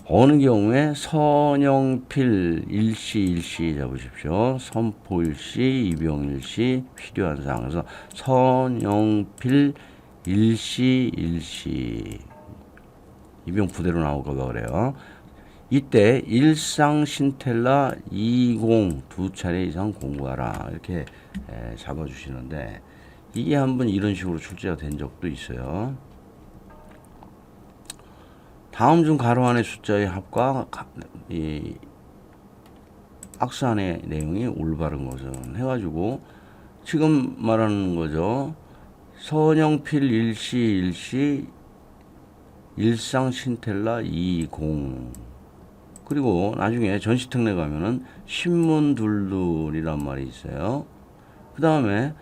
A: 어느 경우에 선영필 일시 잡으십시오. 선포 일시, 입영 일시, 필요한 사항. 그래서 선영필 일시 입영 부대로 나올까 그래요. 이때 일상 신텔라 20 두 차례 이상 공부하라 이렇게 잡아주시는데, 이게 한번 이런 식으로 출제가 된 적도 있어요. 다음 중 가로 안의 숫자의 합과 이 악수 안의 내용이 올바른 것은 해가지고 지금 말하는 거죠. 선영필 일시 일상 신텔라 20. 그리고 나중에 전시특례 가면은 신문둘둘이란 말이 있어요. 그 다음에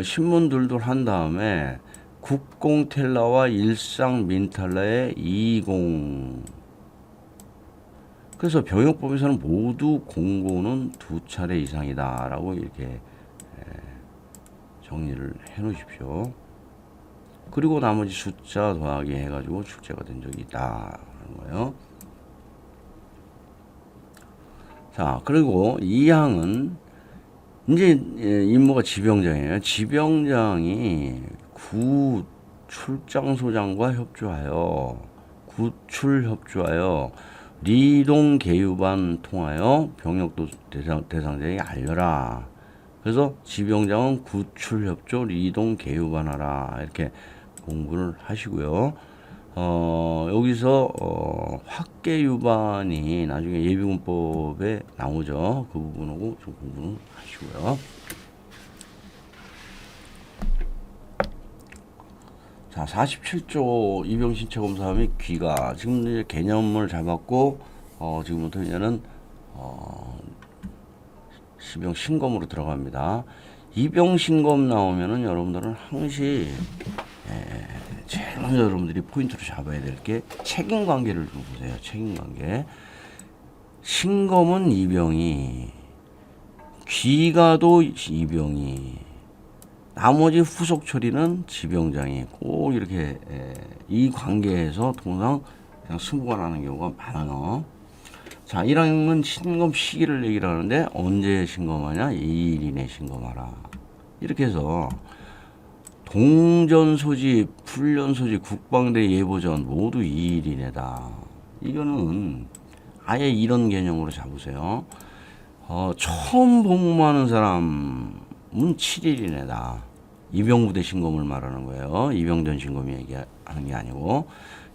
A: 신문둘둘 한 다음에 국공텔라와 일상 민탈라의 20. 그래서 병역법에서는 모두 공고는 두 차례 이상이다라고 이렇게 정리를 해 놓으십시오. 그리고 나머지 숫자 더하기 해가지고 출제가 된 적이 있다는 거예요. 자, 그리고 2항은 이제 임무가 지병장이에요. 지병장이 구출장소장과 구출협조하여 리동 계유반 통하여 병력도 대상자에게 알려라. 그래서 지병장은 구출협조 리동 계유반하라 이렇게 공부를 하시고요. 여기서 확계유반이 나중에 예비군법에 나오죠. 그 부분하고 좀 공부는 하시고요. 자, 47조 입영신체 검사 및 귀가 지금 이제 개념을 잡았고 지금부터 이제는 시병 신검으로 들어갑니다. 입영 신검 나오면은 여러분들은 항시 제일 먼저 여러분들이 포인트로 잡아야 될 게 책임 관계를 좀 보세요. 책임 관계. 신검은 이병이, 귀가도 이병이, 나머지 후속 처리는 지병장이 꼭 이렇게 이 관계에서 통상 그냥 승부가 나는 경우가 많아요. 자, 1항은 신검 시기를 얘기를 하는데 언제 신검하냐? 2일 이내 신검하라. 이렇게 해서 동전 소집, 훈련 소집, 국방대 예보전 모두 2일 이내다. 이거는 아예 이런 개념으로 잡으세요. 처음 복무하는 사람은 7일 이내다. 입영부대 신검을 말하는 거예요. 입영전 신검이 얘기하는 게 아니고,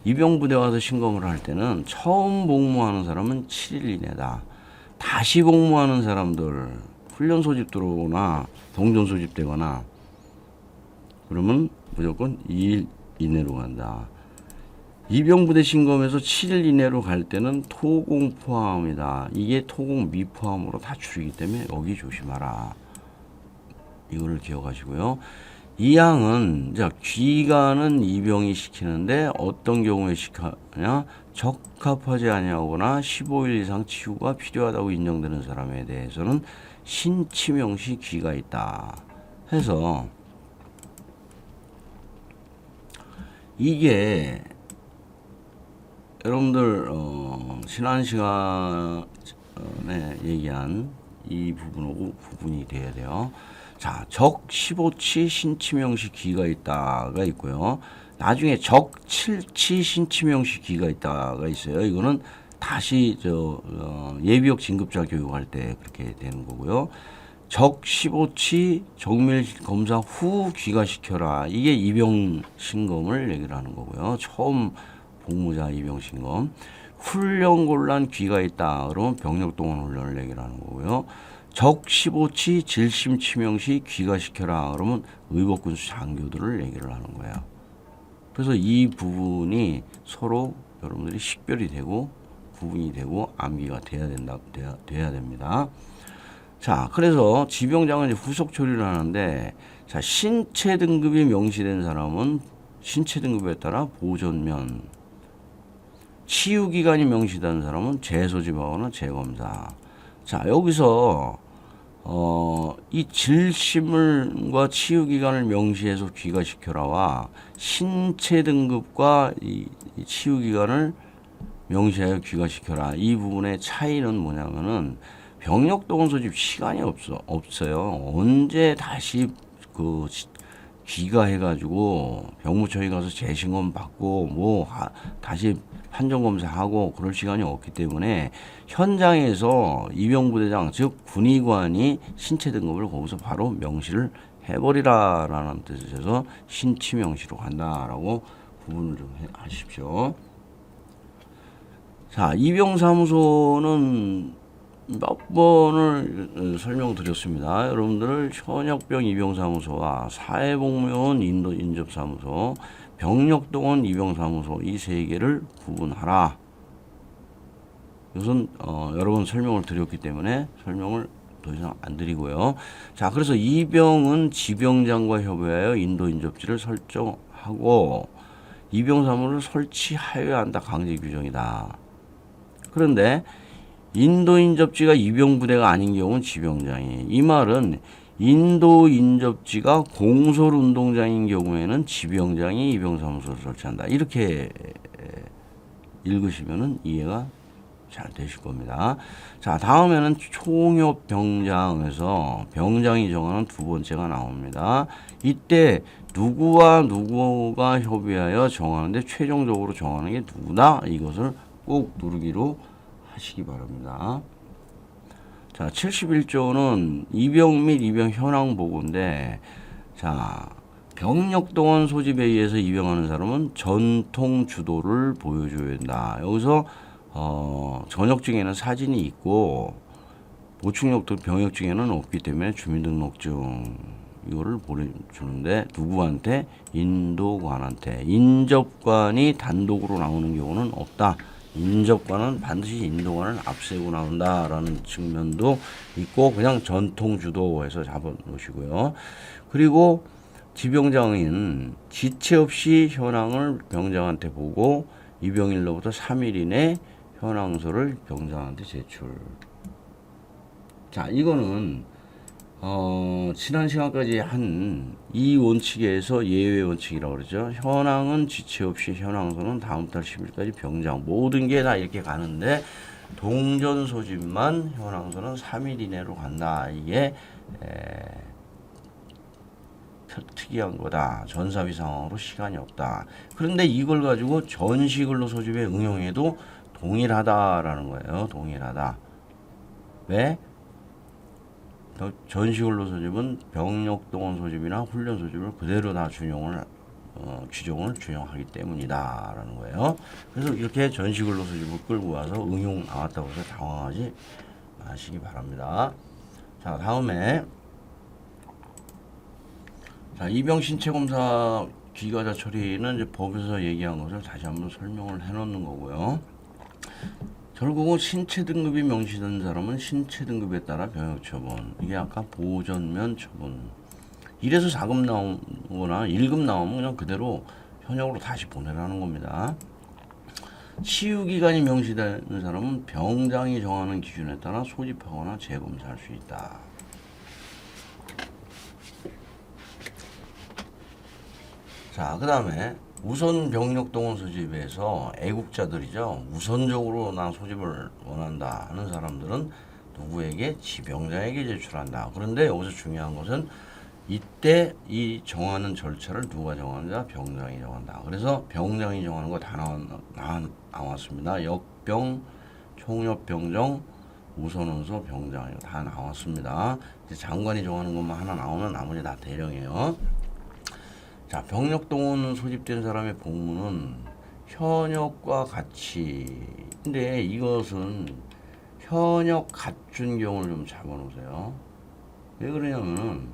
A: 입영부대 와서 신검을 할 때는 처음 복무하는 사람은 7일 이내다. 다시 복무하는 사람들, 훈련 소집 들어오거나 동전 소집되거나 그러면 무조건 2일 이내로 간다. 입영부대 신검에서 7일 이내로 갈 때는 토공 포함이다. 이게 토공 미포함으로 다 줄이기 때문에 여기 조심하라. 이거를 기억하시고요. 2항은 귀가는 입영이 시키는데 어떤 경우에 시키냐? 적합하지 아니하거나 15일 이상 치유가 필요하다고 인정되는 사람에 대해서는 신치명시 귀가 있다. 해서 이게 여러분들 지난 시간에 얘기한 이 부분하고 구분이 돼야 돼요. 자, 적 15치 신치명시 기가 있다가 있고요. 나중에 적 7치 신치명시 기가 있다가 있어요. 이거는 다시 예비역 진급자 교육할 때 그렇게 되는 거고요. 적 15치 정밀 검사 후 귀가시켜라. 이게 입영 신검을 얘기를 하는 거고요. 처음 복무자 입영 신검. 훈련 곤란 귀가 있다. 그러면 병력 동원 훈련을 얘기를 하는 거고요. 적 15치 질심 치명시 귀가시켜라. 그러면 의복군수 장교들을 얘기를 하는 거예요. 그래서 이 부분이 서로 여러분들이 식별이 되고 구분이 되고 암기가 돼야 됩니다. 자, 그래서 지병장은 이제 후속 처리를 하는데, 자, 신체 등급이 명시된 사람은 신체 등급에 따라 보존면, 치유 기간이 명시된 사람은 재소집하거나 재검사. 자, 여기서 이 질심과 치유 기간을 명시해서 귀가시켜라와 신체 등급과 이 치유 기간을 명시하여 귀가시켜라. 이 부분의 차이는 뭐냐면은 병력 동원 소집 시간이 없어요. 언제 다시 귀가해가지고 병무청에 가서 재신검 받고 다시 판정검사하고 그럴 시간이 없기 때문에 현장에서 이병부대장 즉 군의관이 신체 등급을 거기서 바로 명시를 해버리라라는 뜻에서 신치명시로 간다라고 구분을 좀 하십시오. 자, 입영사무소는 몇 번을 설명드렸습니다. 여러분들 현역병 입영사무소와 사회복무요원 인접사무소, 병력동원 입영사무소 이 세 개를 구분하라. 이것은 여러 번 설명을 드렸기 때문에 설명을 더 이상 안 드리고요. 자, 그래서 입영은 지병장과 협의하여 인도 인접지를 설정하고 입영사무소를 설치하여야 한다. 강제 규정이다. 그런데 인도 인접지가 입영부대가 아닌 경우는 지병장이. 이 말은 인도 인접지가 공설운동장인 경우에는 지병장이 입영사무소를 설치한다. 이렇게 읽으시면 이해가 잘 되실 겁니다. 자, 다음에는 총협병장에서 병장이 정하는 두 번째가 나옵니다. 이때 누구와 누구가 협의하여 정하는데 최종적으로 정하는 게 누구다? 이것을 꼭 누르기로 하시기 바랍니다. 자, 71조는 입영 및 입영 현황 보고인데, 자, 병력 동원 소집에 의해서 입영하는 사람은 전통 주도를 보여줘야 된다. 여기서 전역증에는 사진이 있고 보충력도 병역증에는 없기 때문에 주민등록증 이거를 보내주는데 누구한테? 인도관한테. 인접관이 단독으로 나오는 경우는 없다. 인접관은 반드시 인도관을 앞세우고 나온다라는 측면도 있고 그냥 전통 주도해서 잡아 놓으시고요. 그리고 지병장은 지체 없이 현황을 병장한테 보고 입영일로부터 3일 이내 현황서를 병장한테 제출. 자, 이거는 지난 시간까지 한 이 원칙에서 예외 원칙이라고 그러죠. 현황은 지체 없이 현황서는 다음 달 10일까지 병장 모든 게 다 이렇게 가는데 동전 소집만 현황서는 3일 이내로 간다. 이게 특이한 거다. 전사비 상황으로 시간이 없다. 그런데 이걸 가지고 전시근로 소집에 응용해도 동일하다라는 거예요. 동일하다. 왜? 전시근로 소집은 병력 동원 소집이나 훈련 소집을 그대로 다 규정을 준용하기 때문이다라는 거예요. 그래서 이렇게 전시근로 소집을 끌고 와서 응용 나왔다고 해서 당황하지 마시기 바랍니다. 자, 다음에 자, 입영 신체 검사 귀가자 처리는 이제 법에서 얘기한 것을 다시 한번 설명을 해놓는 거고요. 결국은 신체 등급이 명시된 사람은 신체 등급에 따라 병역 처분. 이게 아까 보전면 처분. 1에서 4급 나오거나 1급 나오면 그냥 그대로 현역으로 다시 보내라는 겁니다. 치유 기간이 명시되는 사람은 병장이 정하는 기준에 따라 소집하거나 재검사할 수 있다. 자, 그 다음에 우선 병력 동원 소집에서 애국자들이죠. 우선적으로 나 소집을 원한다 하는 사람들은 누구에게? 지병장에게 제출한다. 그런데 여기서 중요한 것은 이때 이 정하는 절차를 누가 정한다? 병장이 정한다. 그래서 병장이 정하는 거 다 나왔습니다. 역병, 총협병정, 우선원소 병장 다 나왔습니다. 이제 장관이 정하는 것만 하나 나오면 나머지 다 대령이에요. 자, 병력동원 소집된 사람의 복무는 현역과 같이. 근데 이것은 현역 갖춘 경우를 좀 잡아놓으세요. 왜 그러냐면은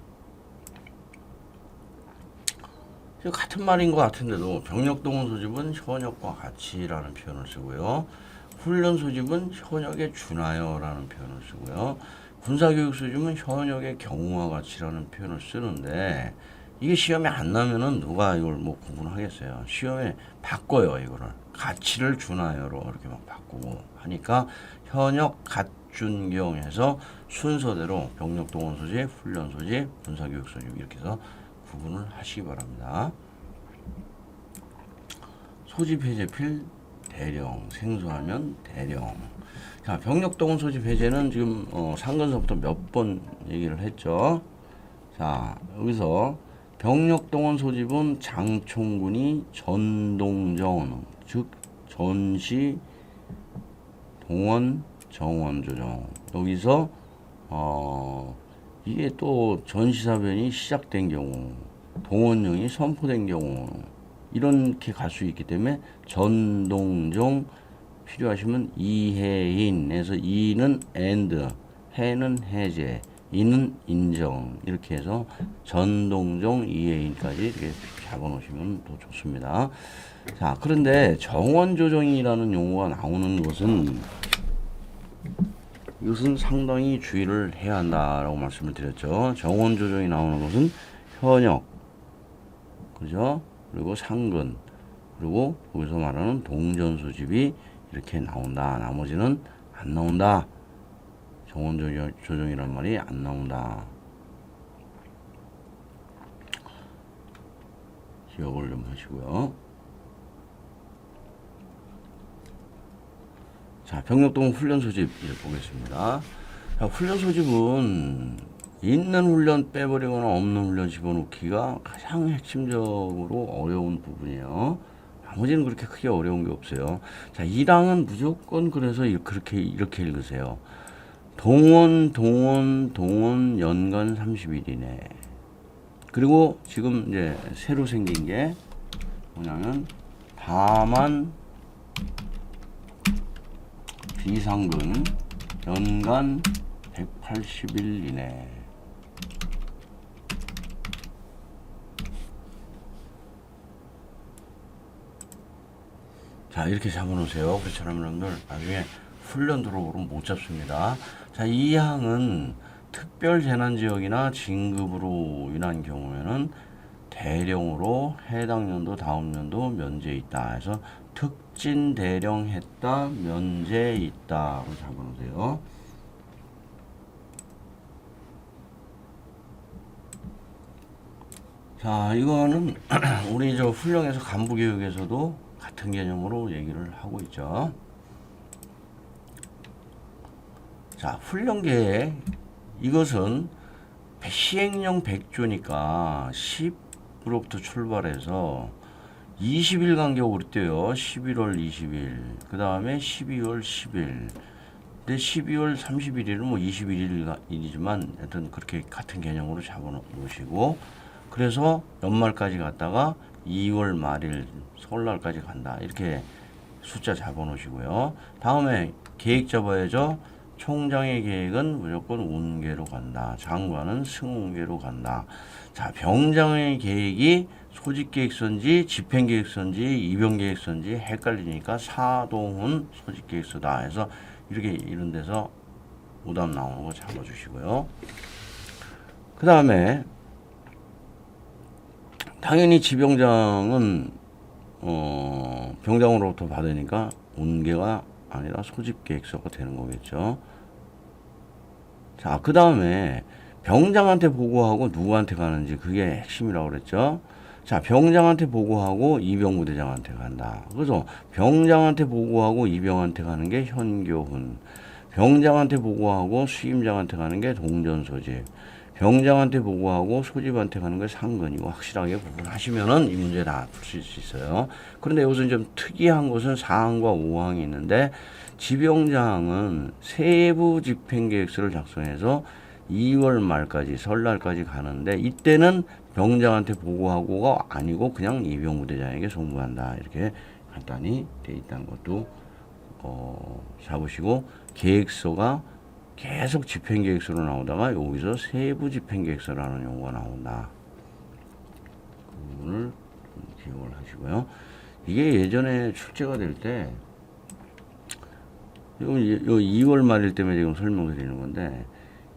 A: 같은 말인 것 같은데도 병력동원 소집은 현역과 같이라는 표현을 쓰고요. 훈련 소집은 현역에 준하여라는 표현을 쓰고요. 군사교육 소집은 현역의 경우와 같이라는 표현을 쓰는데 이게 시험에 안 나면은 누가 이걸 뭐 구분하겠어요. 시험에 바꿔요. 이거를 가치를 준하여로 이렇게 막 바꾸고 하니까 현역 갖준경에서 순서대로 병력동원 소집, 훈련 소집, 군사교육 소집 이렇게 해서 구분을 하시기 바랍니다. 소집 해제필 대령, 생소하면 대령. 자, 병력동원 소집 해제는 지금 상근서부터 몇 번 얘기를 했죠. 자, 여기서 병력동원 소집은 장총군이 전동정, 즉 전시 동원 정원 조정. 여기서 이게 또 전시사변이 시작된 경우, 동원령이 선포된 경우 이렇게 갈 수 있기 때문에 전동정 필요하시면 이해인에서 이는 and, 해는 해제, 이는 인정 이렇게 해서 전동정 이해인까지 이렇게 잡아놓으시면 더 좋습니다. 자, 그런데 정원조정이라는 용어가 나오는 것은 이것은 상당히 주의를 해야 한다라고 말씀을 드렸죠. 정원조정이 나오는 것은 현역, 그죠? 그리고 상근, 그리고 여기서 말하는 동전소집이 이렇게 나온다. 나머지는 안 나온다. 정원조정이란 말이 안 나온다. 기억을 좀 하시고요. 자, 병력동원 훈련 소집 이제 보겠습니다. 자, 훈련 소집은 있는 훈련 빼버리거나 없는 훈련 집어넣기가 가장 핵심적으로 어려운 부분이에요. 나머지는 그렇게 크게 어려운 게 없어요. 자, 1항은 무조건 그래서 이렇게 읽으세요. 동원 연간 30일 이내. 그리고 지금 이제 새로 생긴 게 뭐냐면 다만 비상근 연간 180일 이내. 자, 이렇게 잡아놓으세요. 그렇잖아요, 여러분들. 나중에 훈련 들어오면 못 잡습니다. 자, 이 항은 특별 재난 지역이나 진급으로 인한 경우에는 대령으로 해당 연도 다음 연도 면제 있다 해서 특진 대령 했다 면제 있다로 잡아놓으세요. 자, 이거는 우리 저 훈령에서 간부 교육에서도 같은 개념으로 얘기를 하고 있죠. 자, 훈련 계획 이것은 시행령 100조니까 10으로부터 출발해서 20일 간격으로 떼요. 11월 20일, 그 다음에 12월 10일. 근데 12월 31일은 뭐 21일이지만 하여튼 그렇게 같은 개념으로 잡아놓으시고, 그래서 연말까지 갔다가 2월 말일 설날까지 간다. 이렇게 숫자 잡아놓으시고요. 다음에 계획 잡아야죠. 총장의 계획은 무조건 운계로 간다. 장관은 승운계로 간다. 자, 병장의 계획이 소집계획서인지 집행계획서인지 입영계획서인지 헷갈리니까 사동훈 소집계획서다 해서 이렇게 이런 데서 오답 나오는 거 잡아주시고요. 그 다음에 당연히 지병장은 병장으로부터 받으니까 운계가 아니라 소집계획서가 되는 거겠죠. 자, 그 다음에 병장한테 보고하고 누구한테 가는지 그게 핵심이라고 그랬죠. 자, 병장한테 보고하고 이병부대장한테 간다. 그래서 병장한테 보고하고 이병한테 가는 게 현교훈, 병장한테 보고하고 수임장한테 가는 게 동전 소집. 병장한테 보고하고 소집한테 가는 게 상근이고 확실하게 구분하시면은 이 문제 다 풀 수 있어요. 그런데 여기서 좀 특이한 것은 4항과 5항이 있는데 지병장은 세부 집행계획서를 작성해서 2월 말까지 설날까지 가는데 이때는 병장한테 보고하고가 아니고 그냥 이병부대장에게 송부한다. 이렇게 간단히 돼 있다는 것도 잡으시고 계획서가 계속 집행계획서로 나오다가 여기서 세부 집행계획서라는 용어가 나온다. 그 부분을 기억을 하시고요. 이게 예전에 출제가 될 때, 요 2월 말일 때문에 지금 설명드리는 건데,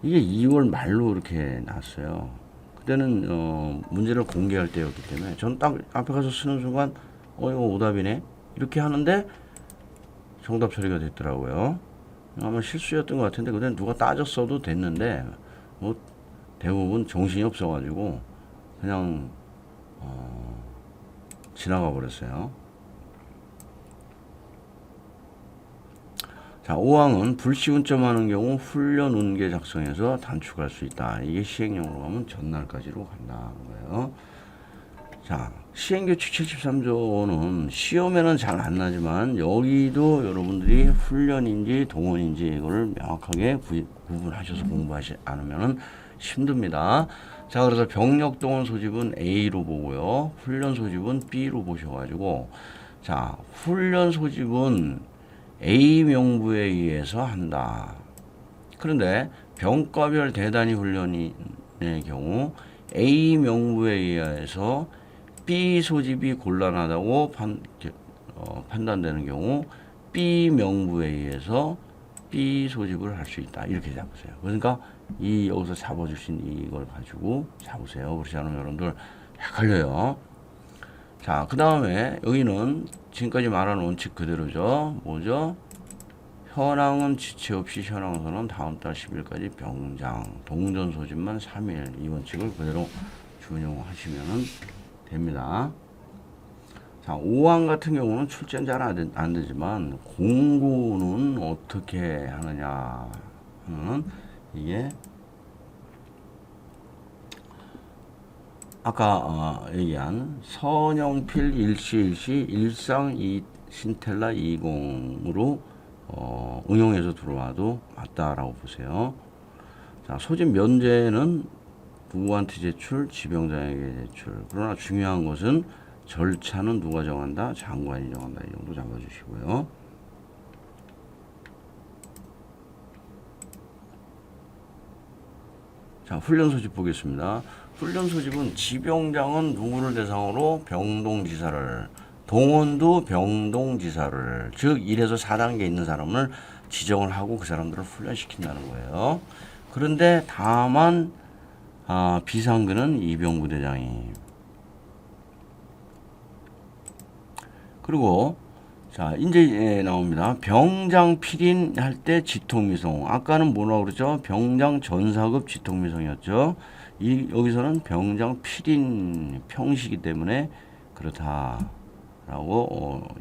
A: 이게 2월 말로 이렇게 났어요. 그때는 문제를 공개할 때였기 때문에 전 딱 앞에 가서 쓰는 순간 이거 오답이네 이렇게 하는데 정답 처리가 됐더라고요. 아마 실수였던 것 같은데 그때는 누가 따졌어도 됐는데 뭐 대부분 정신이 없어가지고 그냥 지나가 버렸어요. 자, 5항은 불시운전하는 경우 훈련 운계 작성해서 단축할 수 있다. 이게 시행령으로 가면 전날까지로 간다는 거예요. 자, 시행규칙 73조는 시험에는 잘 안 나지만 여기도 여러분들이 훈련인지 동원인지 이거를 명확하게 구분하셔서 공부하지 않으면 힘듭니다. 자, 그래서 병력 동원 소집은 A로 보고요. 훈련 소집은 B로 보셔가지고 자, 훈련 소집은 A 명부에 의해서 한다. 그런데 병과별 대단위 훈련의 경우 A 명부에 의해서 B 소집이 곤란하다고 판단되는 경우 B 명부에 의해서 B 소집을 할 수 있다. 이렇게 잡으세요. 그러니까 이 여기서 잡아주신 이걸 가지고 잡으세요. 그렇지 않으면 여러분들 헷갈려요. 자, 그 다음에 여기는 지금까지 말한 원칙 그대로죠. 뭐죠? 현황은 지체 없이 현황선은 다음 달 10일까지 병장, 동전 소집만 3일 이 원칙을 그대로 준용하시면 됩니다. 자, 5항 같은 경우는 출제는 잘 안 되지만 공고는 어떻게 하느냐 하는 이게 아까 얘기한 선영필 일시 일상 신텔라 20으로 응용해서 들어와도 맞다라고 보세요. 자, 소집 면제는 부부한테 제출, 지병장에게 제출. 그러나 중요한 것은 절차는 누가 정한다? 장관이 정한다. 이 정도 잡아주시고요. 자, 훈련 소집 보겠습니다. 훈련 소집은 지병장은 누구를 대상으로 병동지사를, 동원도 병동지사를, 즉 1에서 4단계 있는 사람을 지정을 하고 그 사람들을 훈련시킨다는 거예요. 그런데 다만 비상근은 이병부대장이. 그리고 자, 이제 나옵니다. 병장 필인 할 때 지통미송. 아까는 뭐라고 그러죠? 병장 전사급 지통미송이었죠. 여기서는 병장 필인 평시기 때문에 그렇다라고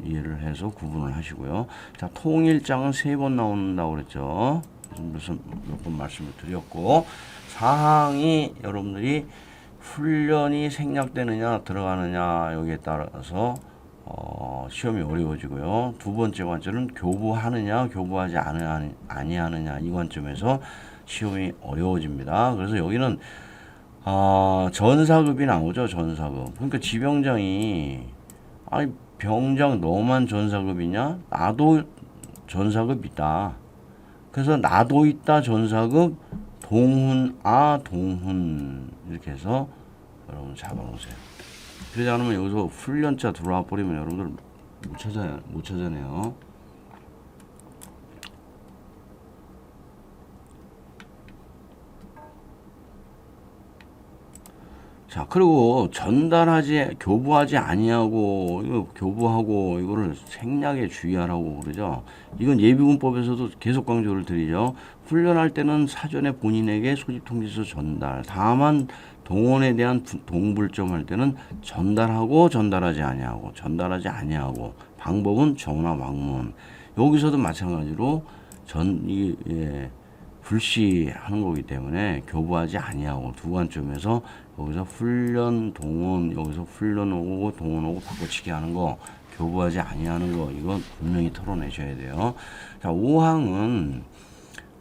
A: 이해를 해서 구분을 하시고요. 자, 통일장은 3번 나온다고 그랬죠. 무슨 몇 번 말씀을 드렸고, 사항이 여러분들이 훈련이 생략되느냐 들어가느냐 여기에 따라서 시험이 어려워지고요. 두 번째 관점은 교부하느냐 교부하지 아니하느냐 이 관점에서 시험이 어려워집니다. 그래서 여기는 전사급이 나오죠. 전사급. 그러니까 지병장이 아니 병장 너만 전사급이냐? 나도 전사급 있다. 그래서 나도 있다 전사급 동훈 동훈 이렇게 해서 여러분 잡아놓으세요. 그러지 않으면 여기서 훈련자 들어와 버리면 여러분들 못 찾아내요. 자, 그리고 교부하지 아니하고, 이거 교부하고, 이거를 생략에 주의하라고 그러죠. 이건 예비군법에서도 계속 강조를 드리죠. 훈련할 때는 사전에 본인에게 소집통지서 전달. 다만, 동원에 대한 동불점 할 때는 전달하지 아니하고, 방법은 전화 방문. 여기서도 마찬가지로 불시하는 거기 때문에 교부하지 아니하고 두 관점에서 여기서 훈련 동원 여기서 훈련 오고 동원 오고 바꿔치기 하는 거 교부하지 아니하는 거 이건 분명히 털어내셔야 돼요. 자 5항은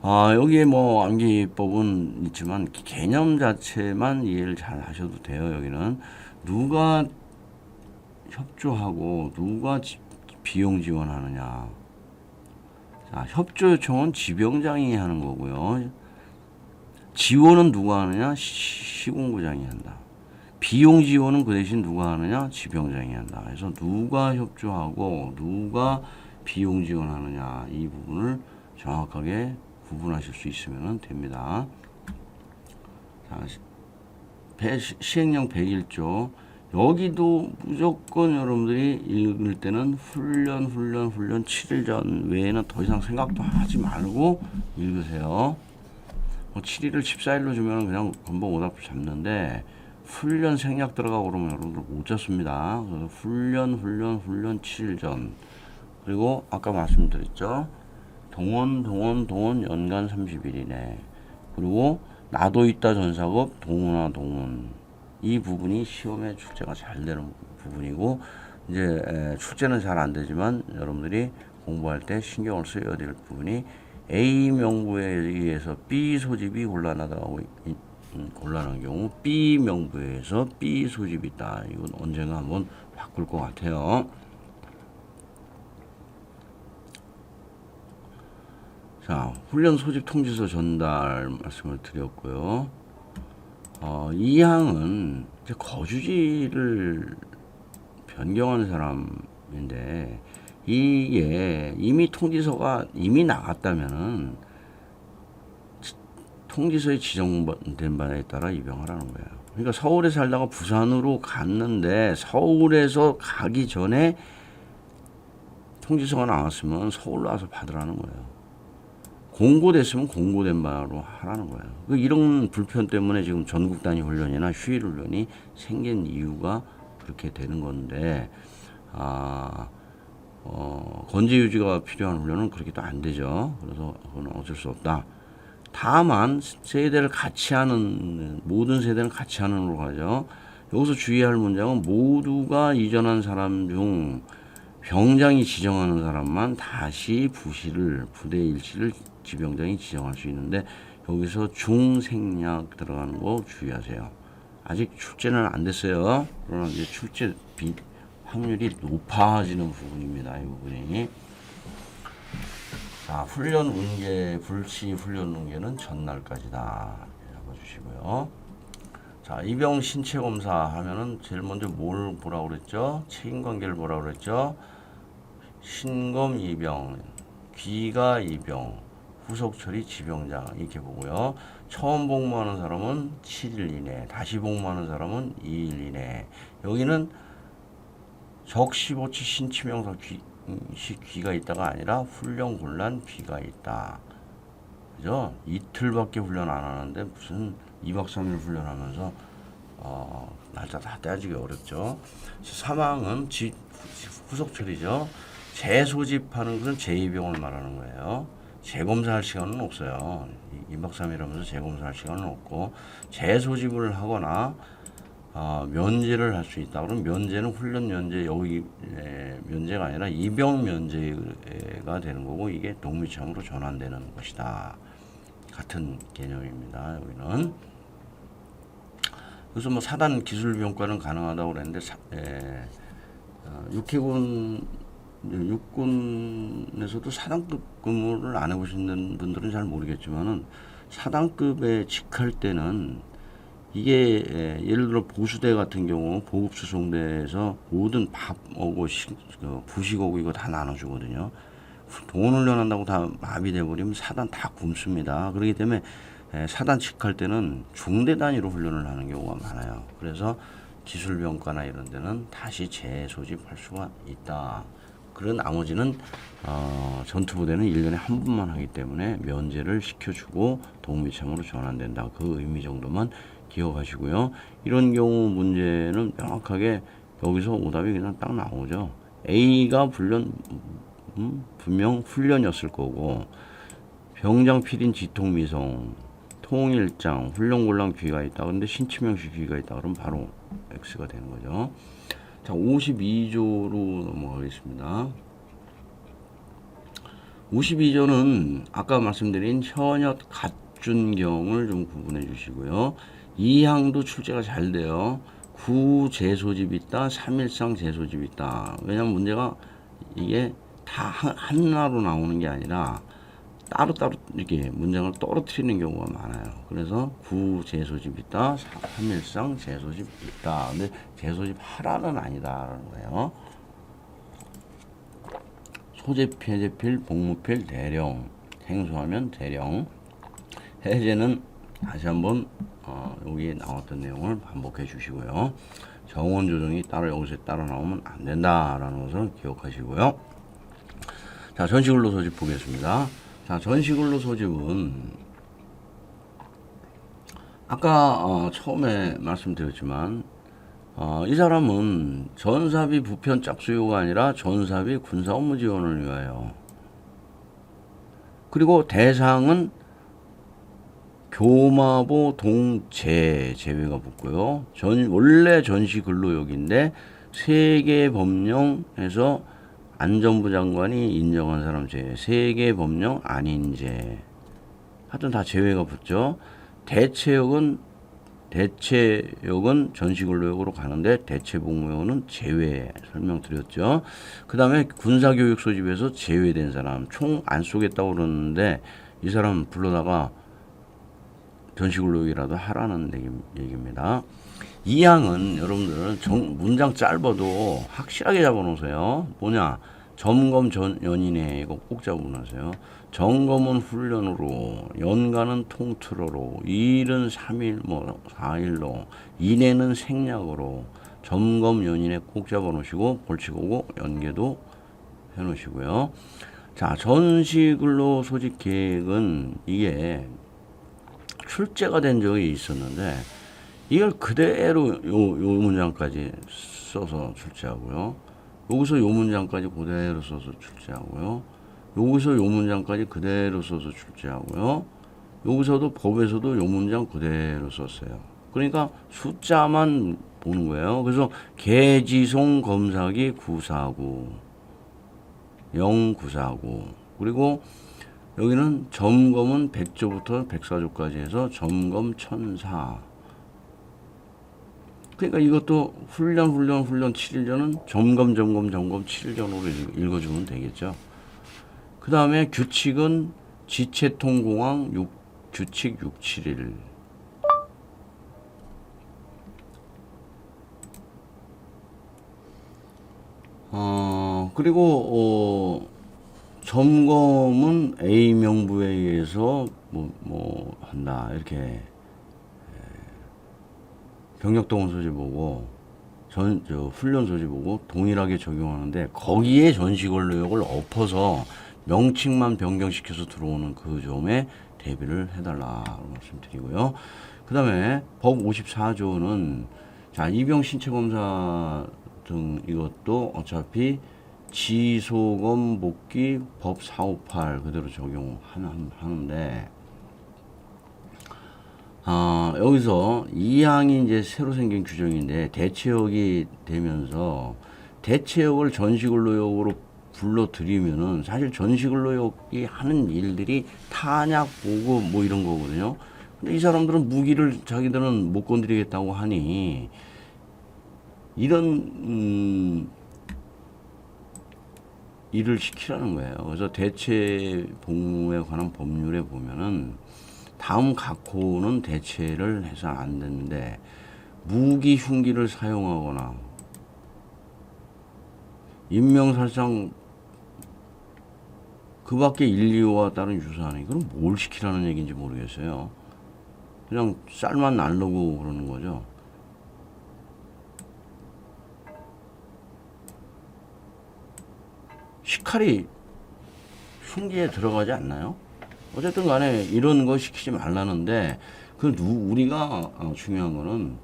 A: 여기에 뭐 암기법은 있지만 개념 자체만 이해를 잘 하셔도 돼요. 여기는 누가 협조하고 누가 비용 지원하느냐. 자, 협조 요청은 지병장이 하는 거고요. 지원은 누가 하느냐? 시공부장이 한다. 비용 지원은 그 대신 누가 하느냐? 지병장이 한다. 그래서 누가 협조하고 누가 비용 지원하느냐 이 부분을 정확하게 구분하실 수 있으면 됩니다. 자, 시행령 101조 여기도 무조건 여러분들이 읽을 때는 훈련 7일 전 외에는 더 이상 생각도 하지 말고 읽으세요. 7일을 14일로 주면 그냥 건방 오답 잡는데 훈련 생략 들어가고 그러면 여러분들 못 잡습니다. 그래서 훈련 7일 전 그리고 아까 말씀드렸죠. 동원 연간 30일 이내 그리고 나도 있다 전사급 동원 이 부분이 시험에 출제가 잘 되는 부분이고 이제 출제는 잘 안 되지만 여러분들이 공부할 때 신경을 써야 될 부분이 A 명부에 의해서 B 소집이 곤란한 경우 B 명부에 의해서 B 소집이 있다. 이건 언젠가 한번 바꿀 것 같아요. 자, 훈련 소집 통지서 전달 말씀을 드렸고요. 이 항은 이제 거주지를 변경하는 사람인데 이게 이미 통지서가 이미 나갔다면은 통지서에 지정된 바에 따라 입영하라는 거예요. 그러니까 서울에 살다가 부산으로 갔는데 서울에서 가기 전에 통지서가 나왔으면 서울로 와서 받으라는 거예요. 공고됐으면 공고된 바로 하라는 거예요. 이런 불편 때문에 지금 전국 단위 훈련이나 휴일 훈련이 생긴 이유가 그렇게 되는 건데, 건재 유지가 필요한 훈련은 그렇게 또 안 되죠. 그래서 그건 어쩔 수 없다. 다만 세대를 같이 하는 모든 세대는 같이 하는으로 가죠. 여기서 주의할 문장은 모두가 이전한 사람 중 병장이 지정하는 사람만 다시 부대 일치를 지병장이 지정할 수 있는데 여기서 중생략 들어가는 거 주의하세요. 아직 출제는 안 됐어요. 그러나 이제 출제 확률이 높아지는 부분입니다. 이 부분이. 자, 훈련 운계 불시 훈련 운계는 전날까지다. 잡아주시고요. 자, 입영 신체 검사 하면은 제일 먼저 뭘 보라고 그랬죠? 체인 관계를 보라고 그랬죠? 신검 입영, 귀가 입영, 후속 처리 지병장 이렇게 보고요. 처음 복무하는 사람은 7일 이내, 다시 복무하는 사람은 2일 이내. 여기는 적시보치 신치명사 귀가 있다가 아니라 훈련 곤란 귀가 있다. 그죠? 이틀밖에 훈련 안 하는데 무슨 2박 3일 훈련하면서 날짜 다 떼어지기 어렵죠. 사망은 후속 처리죠. 재소집하는 것은 재입영을 말하는 거예요. 재검사할 시간은 없어요. 2박 3일 하면서 재검사할 시간은 없고 재소집을 하거나 면제를 할 수 있다. 그럼 면제는 훈련 면제 여기 면제가 아니라 입영 면제가 되는 거고 이게 동미참으로 전환되는 것이다. 같은 개념입니다. 여기는. 그래서 뭐 사단 기술비용과는 가능하다고 그랬는데 육군에서도 사단급 근무를 안 해보시는 분들은 잘 모르겠지만은 사단급에 직할 때는 이게 예를 들어 보수대 같은 경우 보급수송대에서 모든 밥하고 부식하고 이거 다 나눠주거든요. 동원훈련 한다고 다 마비돼 버리면 사단 다 굶습니다. 그렇기 때문에 사단 직할 때는 중대 단위로 훈련을 하는 경우가 많아요. 그래서 기술병과나 이런 데는 다시 재소집할 수가 있다. 그런 나머지는 전투부대는 1년에 한 번만 하기 때문에 면제를 시켜주고 동미참으로 전환된다. 그 의미 정도만 기억하시고요. 이런 경우 문제는 명확하게 여기서 오답이 그냥 딱 나오죠. A가 분명 훈련이었을 거고 병장 필인 지통미성 통일장 훈련곤란 귀가 있다. 근데 신치명시 귀가 있다. 그럼 바로 X가 되는 거죠. 자, 52조로 넘어가겠습니다. 52조는 아까 말씀드린 현역 갓준경을 좀 구분해 주시고요. 2항도 출제가 잘 돼요. 구재소집 있다, 3일상 재소집 있다. 왜냐면 문제가 이게 다 하나로 나오는 게 아니라 따로따로 이렇게 문장을 떨어뜨리는 경우가 많아요. 그래서 구재소집 있다, 3일상 재소집 있다. 근데 재소집 하라는 아니다라는 거예요. 소재필, 해제필, 복무필, 대령. 행수하면 대령. 해제는 다시 한번 여기에 나왔던 내용을 반복해 주시고요. 정원 조정이 따로 여기서 따로 나오면 안 된다라는 것을 기억하시고요. 자, 전시근로 소집 보겠습니다. 자, 전시근로 소집은 아까 처음에 말씀드렸지만 이 사람은 전사비 부편 짝수요가 아니라 전사비 군사 업무 지원을 위하여, 그리고 대상은 교마보 동재 제외가 붙고요. 원래 전시 근로역인데 세계 법령에서 안전부 장관이 인정한 사람 제외, 세계 법령 아닌 제, 하여튼 다 제외가 붙죠. 대체역은 전시근로역으로 가는데 대체복무역은 제외 설명드렸죠. 그 다음에 군사교육 소집에서 제외된 사람 총 안 쏘겠다고 그러는데 이 사람 불러다가 전시근로역이라도 하라는 얘기입니다. 이 항은 여러분들 문장 짧아도 확실하게 잡아놓으세요. 뭐냐? 점검 전 연인에 이거 꼭 잡아놓으세요. 점검은 훈련으로, 연간은 통틀어로, 일은 3일, 4일로, 인해는 생략으로, 점검 연인에 꼭 잡아놓으시고, 벌칙하고 연계도 해놓으시고요. 자, 전시근로 소집 계획은 이게 출제가 된 적이 있었는데, 이걸 그대로 요 문장까지 써서 출제하고요. 여기서 요 문장까지 그대로 써서 출제하고요. 여기서 요 문장까지 그대로 써서 출제하고요. 여기서도 법에서도 요 문장 그대로 썼어요. 그러니까 숫자만 보는 거예요. 그래서 개지송 검사기 949, 0949, 그리고 여기는 점검은 100조부터 104조까지 해서 점검 1004. 그러니까 이것도 훈련 7일전은 점검 7일전으로 읽어주면 되겠죠. 그 다음에 규칙은 지체통공항 규칙 671. 그리고 점검은 A 명부에 의해서 한다 이렇게 병력동원 소집 보고 훈련 소집 보고 동일하게 적용하는데 거기에 전시근로역을 엎어서 명칭만 변경시켜서 들어오는 그 점에 대비를 해달라고 말씀드리고요. 그 다음에 법 54조는 자, 입영 신체검사 등 이것도 어차피 지소검 복귀 법 458 그대로 적용하는데 여기서 2항이 이제 새로 생긴 규정인데 대체역이 되면서 대체역을 전시근로역으로 불러들이면은 사실 전시근로역이 하는 일들이 탄약 보고 이런 거거든요. 근데 이 사람들은 무기를 자기들은 못 건드리겠다고 하니 이런 일을 시키라는 거예요. 그래서 대체 복무에 관한 법률에 보면은 다음 각호는 대체를 해서 안 되는데 무기 흉기를 사용하거나 인명살상 그 밖에 1, 2호와 따른 유사하니 그럼 뭘 시키라는 얘기인지 모르겠어요. 그냥 쌀만 날르고 그러는 거죠. 식칼이 흉기에 들어가지 않나요? 어쨌든 간에 이런 거 시키지 말라는데 우리가 중요한 거는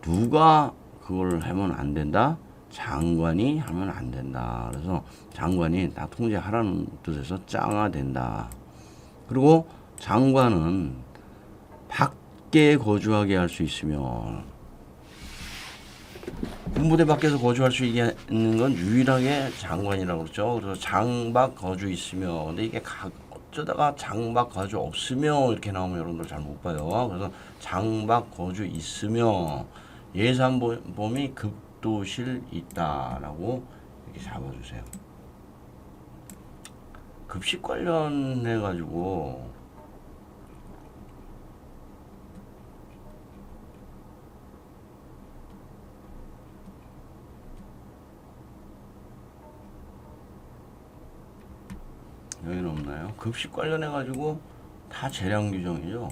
A: 누가 그걸 하면 안 된다? 장관이 하면 안 된다. 그래서 장관이 다 통제하라는 뜻에서 짱아 된다. 그리고 장관은 밖에 거주하게 할 수 있으면 군부대 밖에서 거주할 수 있는 건 유일하게 장관이라고 그러죠. 그래서 장박 거주 있으며 근데 이게 어쩌다가 장박 거주 없으며 이렇게 나오면 여러분들 잘 못 봐요. 그래서 장박 거주 있으며 예산 범위 급도실 있다라고 이렇게 잡아주세요. 급식 관련해 가지고 여기는 없나요? 급식 관련해 가지고 다 재량 규정이죠.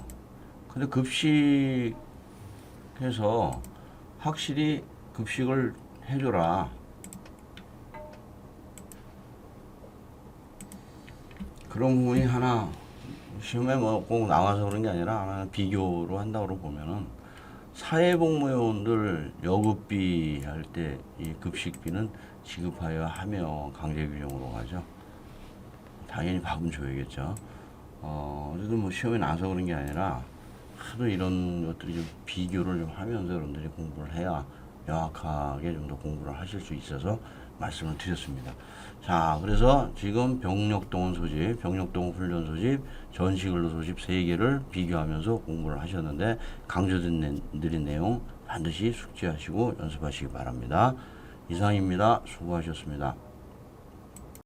A: 근데 급식해서 확실히 급식을 해줘라. 그런 부분이 하나 시험에 뭐 꼭 나와서 그런 게 아니라 하나 비교로 한다고 보면은 사회복무요원들 여급비 할 때 이 급식비는 지급하여야 하며 강제 규정으로 가죠. 당연히 밥은 줘야겠죠. 어쨌든 뭐 시험에 나와서 그런 게 아니라 하도 이런 것들이 좀 비교를 좀 하면서 여러분들이 공부를 해야 명확하게 좀 더 공부를 하실 수 있어서 말씀을 드렸습니다. 자, 그래서 지금 병력동원 소집, 병력동원 훈련 소집, 전시근로 소집 3개를 비교하면서 공부를 하셨는데 강조드린 내용 반드시 숙지하시고 연습하시기 바랍니다. 이상입니다. 수고하셨습니다.